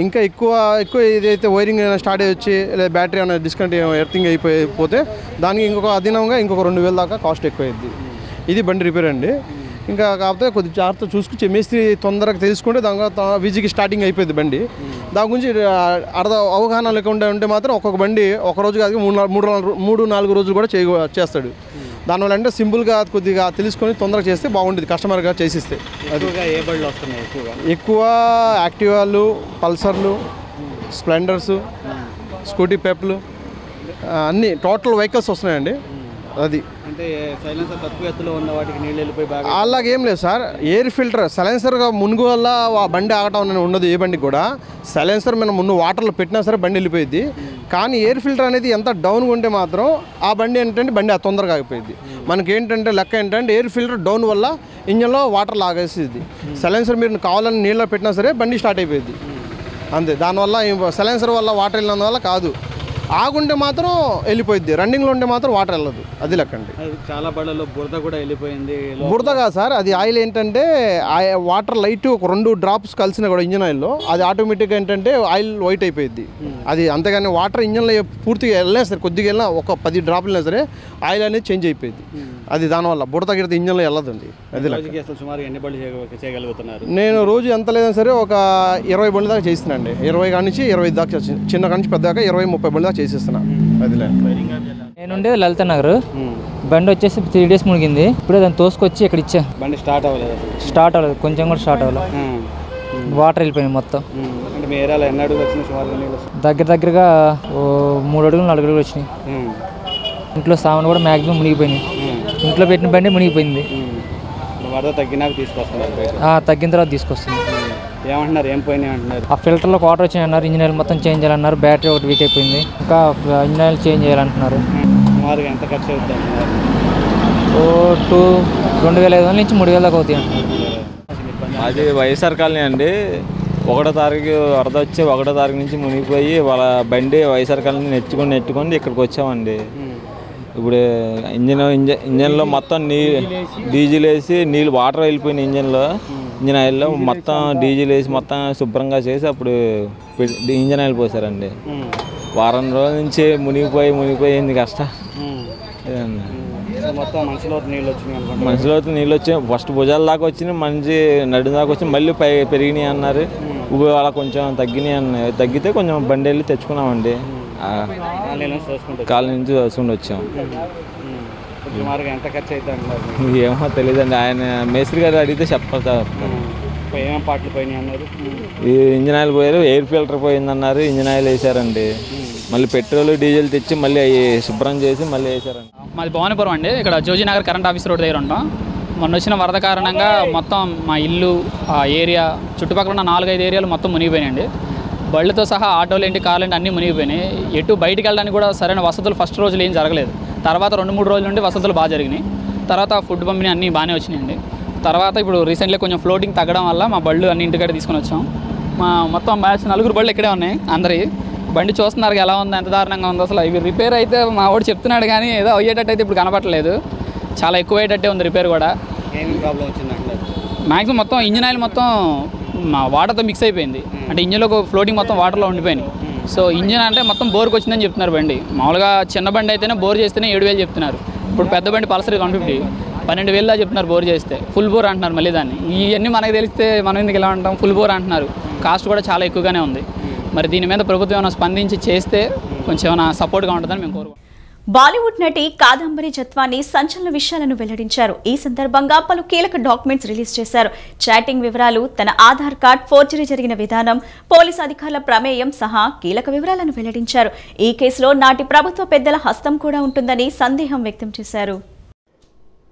ఇంకా ఎక్కువ ఏదైతే వైరింగ్ స్టార్ట్ అయ్యి వచ్చి లేదా బ్యాటరీ ఏమైనా డిస్కనెక్ట్ ఎర్తింగ్ అయిపోతే దానికి అదనంగా ఇంకొక 2000 దాకా కాస్ట్ ఎక్కువ అయింది. ఇది బండి రిపేర్ అండి. ఇంకా కాకపోతే కొద్ది జాగ్రత్త చూసుకుని మేస్త్రి తొందరగా తెలుసుకుంటే దాని విజికి స్టార్టింగ్ అయిపోయింది బండి. దాని గురించి అవగాహన లేకుండా ఉంటే మాత్రం ఒక్కొక్క బండి ఒక రోజు కాదు 3-4 రోజులు కూడా చేస్తాడు. దానివల్ల అంటే సింపుల్గా కొద్దిగా తెలుసుకొని తొందరగా చేస్తే బాగుంటుంది, కస్టమర్గా చేసిస్తే. ఏ బండ్లు వస్తున్నాయి ఎక్కువ? యాక్టివాలు, పల్సర్లు, స్ప్లెండర్స్, స్కూటీ పెప్లు అన్నీ టోటల్ వెహికల్స్ వస్తున్నాయండి. అది అంటే సైలెన్సర్ తక్కువ ఎత్తులో ఉన్న వాటికి నీళ్ళు వెళ్ళిపోయి బాగా అలాగేం లేదు సార్. ఎయిర్ ఫిల్టర్ సైలెన్సర్గా మునుగు వల్ల బండి ఆగటం అనేది ఉండదు. ఏ బండికి కూడా సైలెన్సర్ మనం ముందు వాటర్లో పెట్టినా సరే బండి వెళ్ళిపోయింది. కానీ ఎయిర్ ఫిల్టర్ అనేది ఎంత డౌన్గా ఉంటే మాత్రం ఆ బండి ఏంటంటే బండి తొందరగా ఆగిపోయింది. మనకి ఏంటంటే లెక్క ఏంటంటే ఎయిర్ ఫిల్టర్ డౌన్ వల్ల ఇంజన్లో వాటర్ లాగేసేది. సైలెన్సర్ మీరు కావాలని నీళ్ళలో పెట్టినా సరే బండి స్టార్ట్ అయిపోయింది అంతే. దానివల్ల సైలెన్సర్ వల్ల వాటర్ వెళ్ళినందువల్ల కాదు. ఆగుంటే మాత్రం వెళ్ళిపోయింది, రన్నింగ్లో ఉంటే మాత్రం వాటర్ వెళ్ళదు. అది లెక్కండి. చాలా బళ్ళలో బురద కూడా వెళ్ళిపోయింది. బురద కాదు సార్, అది ఆయిల్ ఏంటంటే వాటర్ లైట్ ఒక 2 డ్రాప్స్ కలిసినా కూడా ఇంజన్ ఆయిల్లో అది ఆటోమేటిక్గా ఏంటంటే ఆయిల్ వైట్ అయిపోయింది. అది అంతేగాని వాటర్ ఇంజన్లో పూర్తిగా వెళ్ళినా సరే కొద్దిగా వెళ్ళినా ఒక 10 డ్రాప్లు వెళ్ళినా సరే ఆయిల్ అనేది చేంజ్ అయిపోయింది. అది దానివల్ల బురద గిడితే ఇంజన్లో వెళ్ళదండి. అది సుమారు ఎన్ని బళ్ళు చేయగలుగుతున్నారు? నేను రోజు ఎంత లేదని సరే ఒక 20 బండ్ల దాకా చేస్తున్నాండి. 20 కాడి నుంచి 25 దాకా, చిన్న కాడి నుంచి పెద్ద దాకా 20-30 బండ్ల దాకా చేసేస్తున్నా. అది నేను ఉండేది లలిత నగర్. బండి వచ్చేసి 3 డేస్ మునిగింది. ఇప్పుడే దాన్ని తోసుకొచ్చి ఇక్కడ ఇచ్చా. బండి స్టార్ట్ అవ్వలేదు, కొంచెం కూడా స్టార్ట్ అవ్వలేదు. వాటర్ వెళ్ళిపోయింది మొత్తం. అంటే మీ ఏరియాలో ఎన్ని అడుగులు వచ్చినాయి సుమారు? దగ్గరగా 3 అడుగులు 4 అడుగులు వచ్చినాయి. ఇంట్లో సామాన్ కూడా మ్యాక్సిమం మునిగిపోయినాయి. ఇంట్లో పెట్టిన బండి మునిగిపోయింది. వరద తగ్గినాక తీసుకొస్తున్నారు? తగ్గిన తర్వాత తీసుకొస్తుంది. ఏమంటున్నారు, ఏం పోయినాయి అంటున్నారు? ఆ ఫిల్టర్లో వాటర్ వచ్చినాయి అన్నారు. ఇంజిన్ ఆయిల్ మొత్తం చేంజ్ చేయాలన్నారు. బ్యాటరీ ఒకటి వీక్ అయిపోయింది. ఇంకా ఇంజిన్ ఆయిల్ చేంజ్ చేయాలంటున్నారు. సుమారుగా ఎంత ఖర్చు అవుతుంది అంటున్నారు? 2,500 నుంచి 3,000 దాకా అవుతాయి అంటున్నారు. అది వైఎస్ఆర్ కాలనీ అండి. 1వ తారీఖు వరద వచ్చి 1వ తారీఖు నుంచి మునిగిపోయి వాళ్ళ బండి వైఎస్ఆర్ కాలనీ నెట్టుకొని ఇక్కడికి వచ్చామండి. ఇప్పుడు ఇంజన్లో మొత్తం డీజిల్ వేసి నీళ్ళు వాటర్ వెళ్ళిపోయినాయి. ఇంజన్ ఆయిల్లో మొత్తం డీజిల్ వేసి మొత్తం శుభ్రంగా చేసి అప్పుడు ఇంజన్ ఆయిల్ పోసారండి. వారం రోజుల నుంచి మునిగిపోయింది కష్టం. మనిషిలో నీళ్ళు వచ్చాయి. ఫస్ట్ భుజాల దాకా వచ్చినాయి, మంచి నడు దాకా వచ్చి మళ్ళీ పెరిగినాయి అన్నారు. వాళ్ళ కొంచెం తగ్గినాయి అన్నారు. తగ్గితే కొంచెం బండి వెళ్ళి తెచ్చుకున్నామండి. కాలనీ నుంచి చూసుకుంటూ వచ్చాం. ఏమో తెలియదండి, ఆయన మేస్త్రి గారు అడిగితే చెప్పాలి. ఈ ఇంజిన్ ఆయిల్ పోయారు, ఎయిర్ ఫిల్టర్ పోయిందన్నారు. ఇంజిన్ ఆయిల్ వేసారండి. మళ్ళీ పెట్రోల్ డీజిల్ తెచ్చి మళ్ళీ శుభ్రం చేసి మళ్ళీ వేసారండి. మాది భవానీపురం అండి. ఇక్కడ జోజీనగర్ కరెంట్ ఆఫీస్ రోడ్ దగ్గర ఉంటాం. మొన్న వచ్చిన వరద కారణంగా మొత్తం మా ఇల్లు, ఆ ఏరియా చుట్టుపక్కల ఉన్న 4-5 ఏరియాలు మొత్తం మునిగిపోయినాయండి. బళ్ళతో సహా ఆటోలు ఏంటి, కార్లు ఏంటి అన్నీ మునిగిపోయినాయి. ఎటు బయటికి వెళ్ళడానికి కూడా సరైన వసతులు ఫస్ట్ రోజులు ఏం జరగలేదు. తర్వాత 2-3 రోజుల నుండి వసతులు బాగా జరిగినాయి. తర్వాత ఫుడ్ పంపిణీ అన్నీ బాగానే వచ్చినాయండి. తర్వాత ఇప్పుడు రీసెంట్లీ కొంచెం ఫ్లోటింగ్ తగ్గడం వల్ల మా బళ్ళు అన్ని ఇంటికాడ తీసుకొని వచ్చాం. మా మొత్తం మ్యాచ్ 4 బళ్ళు ఇక్కడే ఉన్నాయి. అందరి బండి చూస్తున్నారు ఎలా ఉంది, ఎంత దారుణంగా ఉంది. అసలు ఇవి రిపేర్ అయితే మా వాడు చెప్తున్నాడు కానీ ఏదో అయ్యేటట్టు అయితే ఇప్పుడు కనపడలేదు. చాలా ఎక్కువ అయ్యేటట్టే ఉంది రిపేర్ కూడా. ఏమి ప్రాబ్లం వచ్చిందంటే మ్యాక్సిమం మొత్తం ఇంజిన్ ఆయిల్ మొత్తం వాటర్తో మిక్స్ అయిపోయింది. అంటే ఇంజిన్లో ఫ్లోటింగ్ మొత్తం వాటర్లో ఉండిపోయినాయి. సో ఇంజిన్ అంటే మొత్తం బోర్కి వచ్చిందని చెప్తున్నారు. బండి మామూలుగా చిన్న బండి అయితేనే బోర్ చేస్తేనే 7,000 చెప్తున్నారు. ఇప్పుడు పెద్ద బండి పల్సర్ 150 12,000 చెప్తున్నారు బోర్ చేస్తే. ఫుల్ బోర్ అంటున్నారు మళ్ళీ దాన్ని. ఇవన్నీ మనకు తెలిస్తే మనం ఎందుకు ఇలా ఉంటాం. ఫుల్ బోర్ అంటున్నారు. కాస్ట్ కూడా చాలా ఎక్కువగానే ఉంది. మరి దీని మీద ప్రభుత్వం ఏమైనా స్పందించి చేస్తే కొంచెం ఏమైనా సపోర్ట్గా ఉంటుందని మేము కోరుకుంటున్నాం. బాలీవుడ్ నటి కాదంబరి జత్వాని సంచలన విషయాలను వెల్లడించారు. ఈ సందర్భంగా పలు కీలక డాక్యుమెంట్స్ రిలీజ్ చేశారు. చాటింగ్ వివరాలు, తన ఆధార్ కార్డ్ ఫోర్జరీ జరిగిన విధానం, పోలీసు అధికారుల ప్రమేయం సహా కీలక వివరాలను వెల్లడించారు. ఈ కేసులో నాటి ప్రభుత్వ పెద్దల హస్తం కూడా ఉంటుందని సందేహం వ్యక్తం చేశారు.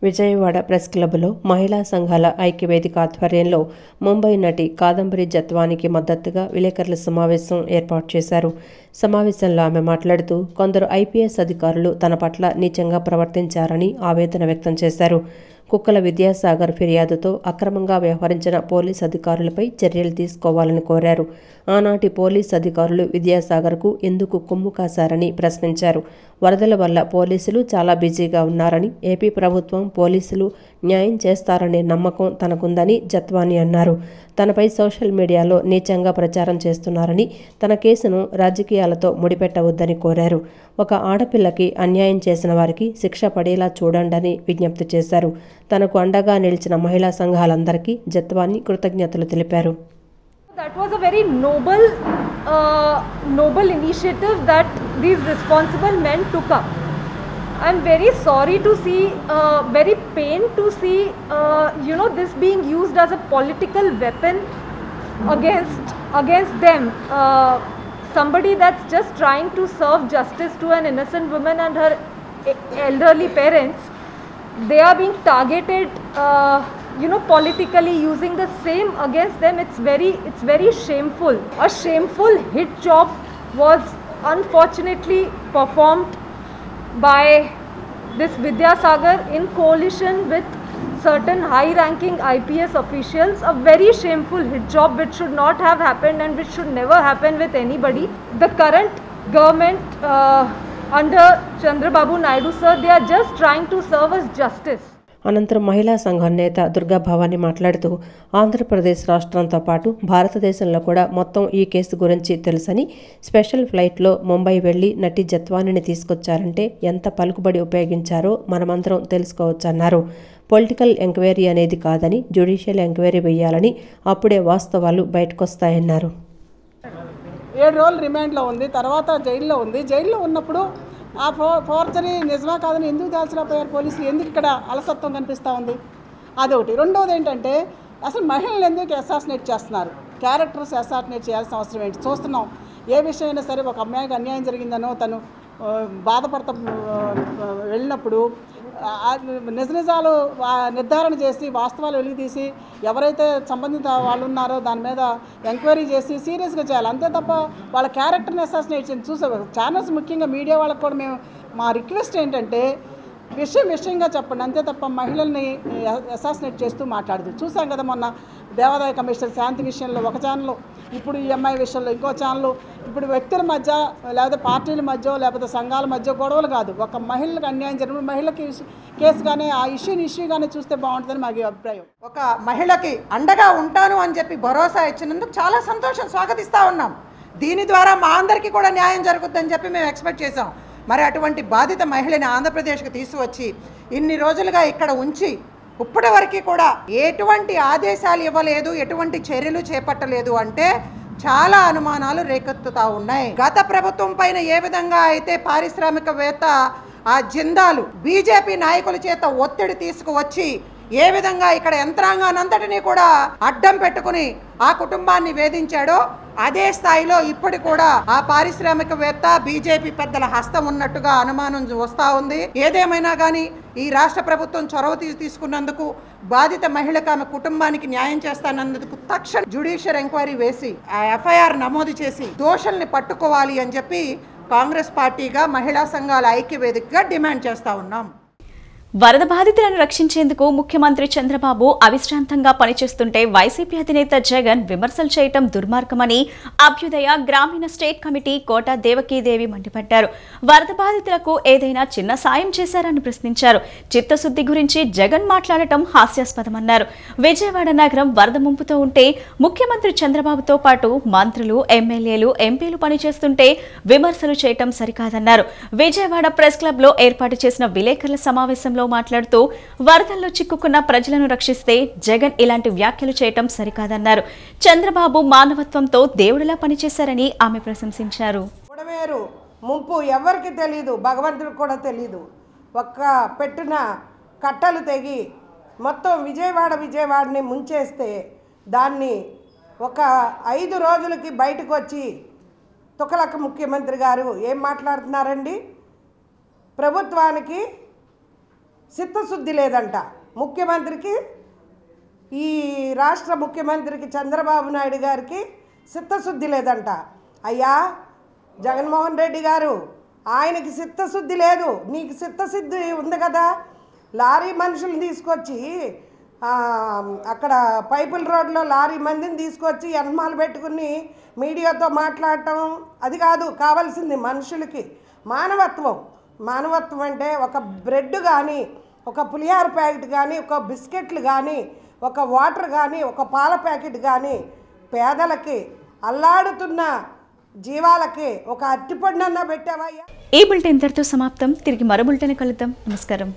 విజయవాడ ప్రెస్ క్లబ్లో మహిళా సంఘాల ఐక్యవేదిక ఆధ్వర్యంలో ముంబై నటి కాదంబరి జత్వానికి మద్దతుగా విలేకరుల సమావేశం ఏర్పాటు చేశారు. సమావేశంలో ఆమె మాట్లాడుతూ కొందరు ఐపీఎస్ అధికారులు తన పట్ల నీచంగా ప్రవర్తించారని ఆవేదన వ్యక్తం చేశారు. కుక్కల విద్యాసాగర్ ఫిర్యాదుతో అక్రమంగా వ్యవహరించిన పోలీస్ అధికారులపై చర్యలు తీసుకోవాలని కోరారు. ఆనాటి పోలీస్ అధికారులు విద్యాసాగర్కు ఎందుకు కొమ్ము కాశారని ప్రశ్నించారు. వరదల వల్ల పోలీసులు చాలా బిజీగా ఉన్నారని, ఏపీ ప్రభుత్వం పోలీసులు న్యాయం చేస్తారనే నమ్మకం తనకుందని జత్వాని అన్నారు. తనపై సోషల్ మీడియాలో నీచంగా ప్రచారం చేస్తున్నారని, తన కేసును రాజకీయాలతో ముడిపెట్టవద్దని కోరారు. ఒక ఆడపిల్లకి అన్యాయం చేసిన వారికి శిక్ష పడేలా చూడండని విజ్ఞప్తి చేశారు. తనకు అండగా నిలిచిన మహిళా సంఘాలందరికీ జత్వాని కృతజ్ఞతలు తెలిపారు. That was a very noble initiative that these responsible men took up. I'm very sorry to see, very pained to see, this being used as a political weapon against them. Somebody that's just trying to serve justice to an innocent woman and her elderly parents, they are being targeted, politically, using the same against them. It's very shameful. A shameful hit job was unfortunately performed by this Vidyasagar in coalition with certain high-ranking IPS officials. A very shameful hit job which should not have happened and which should never happen with anybody. The current government under Chandrababu Naidu sir, they are just trying to serve as justice. అనంతరం మహిళా సంఘం నేత దుర్గా భవాని మాట్లాడుతూ ఆంధ్రప్రదేశ్ రాష్ట్రంతో పాటు భారతదేశంలో కూడా మొత్తం ఈ కేసు గురించి తెలుసని, స్పెషల్ ఫ్లైట్లో ముంబై వెళ్లి నటి జత్వానిని తీసుకొచ్చారంటే ఎంత పలుకుబడి ఉపయోగించారో మనమందరం తెలుసుకోవచ్చన్నారు. పొలిటికల్ ఎంక్వైరీ అనేది కాదని, జ్యుడిషియల్ ఎంక్వైరీ వేయాలని, అప్పుడే వాస్తవాలు బయటకొస్తాయన్నారు. 7 రోజులు రిమాండ్లో ఉంది, తర్వాత జైల్లో ఉంది. జైల్లో ఉన్నప్పుడు ఆ ఫోర్జరీ నిజమా కాదని ఎందుకు దాల్చలేకపోయారు పోలీసులు? ఎందుకు ఇక్కడ అలసత్వం కనిపిస్తూ ఉంది? అదొకటి. రెండవది ఏంటంటే అసలు మహిళలు ఎందుకు అసాసినేట్ చేస్తున్నారు? క్యారెక్టర్స్ అసాసినేట్ చేయాల్సిన అవసరం ఏంటి? చూస్తున్నాం, ఏ విషయం అయినా సరే ఒక అమ్మాయికి అన్యాయం జరిగిందనో తను బాధపడతా వెళ్ళినప్పుడు నిజాలు నిర్ధారణ చేసి వాస్తవాలు వెలికితీసి ఎవరైతే సంబంధిత వాళ్ళు ఉన్నారో దాని మీద ఎంక్వైరీ చేసి సీరియస్గా చేయాలి. అంతే తప్ప వాళ్ళ క్యారెక్టర్ని అసాసినేట్ చేసి ఛానల్స్ ముఖ్యంగా మీడియా వాళ్ళకు కూడా మా రిక్వెస్ట్ ఏంటంటే విషయంగా చెప్పండి, అంతే తప్ప మహిళల్ని అసాసినేట్ చేస్తూ మాట్లాడదు. చూసాం కదా మొన్న దేవాదాయ కమిషనర్ శాంతి విషయంలో ఒక ఛానల్, ఇప్పుడు ఈ అమ్మాయి విషయంలో ఇంకో ఛానల్. ఇప్పుడు వ్యక్తుల మధ్య లేకపోతే పార్టీల మధ్య లేకపోతే సంఘాల మధ్య గొడవలు కాదు, ఒక మహిళలకు అన్యాయం జరిగిన మహిళకి కేసుగానే ఆ ఇష్యూగానే చూస్తే బాగుంటుందని మాకు అభిప్రాయం. ఒక మహిళకి అండగా ఉంటాను అని చెప్పి భరోసా ఇచ్చినందుకు చాలా సంతోషం, స్వాగతిస్తూ ఉన్నాం. దీని ద్వారా మా అందరికీ కూడా న్యాయం జరుగుతుందని చెప్పి మేము ఎక్స్పెక్ట్ చేసాం. మరి అటువంటి బాధిత మహిళని ఆంధ్రప్రదేశ్కి తీసుకువచ్చి ఇన్ని రోజులుగా ఇక్కడ ఉంచి ఇప్పటి వరకు కూడా ఎటువంటి ఆదేశాలు ఇవ్వలేదు, ఎటువంటి చర్యలు చేపట్టలేదు అంటే చాలా అనుమానాలు రేకెత్తుతా ఉన్నాయి. గత ప్రభుత్వం పైన ఏ విధంగా అయితే పారిశ్రామికవేత్త ఆ జిందాలు బీజేపీ నాయకుల చేత ఒత్తిడి తీసుకువచ్చి ఏ విధంగా ఇక్కడ యంత్రాంగానంతటినీ కూడా అడ్డం పెట్టుకుని ఆ కుటుంబాన్ని వేధించాడో అదే స్థాయిలో ఇప్పటి కూడా ఆ పారిశ్రామికవేత్త బీజేపీ పెద్దల హస్తం ఉన్నట్టుగా అనుమానం వస్తూ ఉంది. ఏదేమైనా కానీ ఈ రాష్ట్ర ప్రభుత్వం చొరవ తీసుకున్నందుకు బాధిత మహిళకు ఆమె కుటుంబానికి న్యాయం చేస్తానందుకు తక్షణ జ్యుడిషియల్ ఎంక్వైరీ వేసి ఆ ఎఫ్ఐఆర్ నమోదు చేసి దోషుల్ని పట్టుకోవాలి అని చెప్పి కాంగ్రెస్ పార్టీగా మహిళా సంఘాల ఐక్యవేదికగా డిమాండ్ చేస్తా ఉన్నాం. వరద బాధితులను రక్షించేందుకు ముఖ్యమంత్రి చంద్రబాబు అవిశ్రాంతంగా పనిచేస్తుంటే వైసీపీ అధినేత జగన్ విమర్శలు చేయటం దుర్మార్గమని అభ్యుదయ గ్రామీణ స్టేట్ కమిటీ కోట దేవకీదేవి మండిపడ్డారు. వరద బాధితులకు ఏదైనా చిన్న సాయం చేశారని ప్రశ్నించారు. చిత్తశుద్ధి గురించి జగన్ మాట్లాడటం హాస్యాస్పదమన్నారు. విజయవాడ నగరం వరద ముంపుతో ఉంటే ముఖ్యమంత్రి చంద్రబాబుతో పాటు మంత్రులు, ఎమ్మెల్యేలు, ఎంపీలు పనిచేస్తుంటే విమర్శలు చేయటం సరికాదన్నారు. విజయవాడ ప్రెస్ క్లబ్ లో ఏర్పాటు చేసిన విలేకరుల సమావేశంలో మాట్లాడుతూ వరదల్లో చిక్కుకున్న ప్రజలను రక్షిస్తే జగన్ ఇలాంటి వ్యాఖ్యలు చేయటం సరికాదన్నారు. చంద్రబాబు మానవత్వంతో దేవుడిలా పనిచేశారని ఆమె ప్రశంసించారు. బుడమేరు ముంపు ఎవరికి తెలీదు, భగవంతుడికి కూడా తెలీదు. ఒక్క పెట్టిన కట్టలు తెగి మొత్తం విజయవాడని ముంచేస్తే దాన్ని ఒక 5 రోజులకి బయటకు వచ్చి తుకలక ముఖ్యమంత్రి గారు ఏం మాట్లాడుతున్నారండి? ప్రభుత్వానికి చిత్తశుద్ధి లేదంట. ముఖ్యమంత్రికి, ఈ రాష్ట్ర ముఖ్యమంత్రికి చంద్రబాబు నాయుడు గారికి చిత్తశుద్ధి లేదంట. అయ్యా జగన్మోహన్ రెడ్డి గారు, ఆయనకి చిత్తశుద్ధి లేదు, నీకు చిత్తశుద్ధి ఉంది కదా. లారీ మనుషులను తీసుకొచ్చి అక్కడ పైపుల్ రోడ్లో లారీ మందిని తీసుకొచ్చి ఎన్మాలు పెట్టుకుని మీడియాతో మాట్లాడటం అది కాదు కావాల్సింది. మనుషులకి మానవత్వం అంటే ఒక బ్రెడ్ కానీ, ఒక పులిహార ప్యాకెట్ కానీ, ఒక బిస్కెట్లు కానీ, ఒక వాటర్ కానీ, ఒక పాల ప్యాకెట్ కానీ పేదలకి, అల్లాడుతున్న జీవాలకి ఒక అట్టిపండన్నా పెట్టావా? ఈ బులెటిన్ ఇంతటితో సమాప్తం. తిరిగి మరో బులెటిన్ కలుద్దాం. నమస్కారం.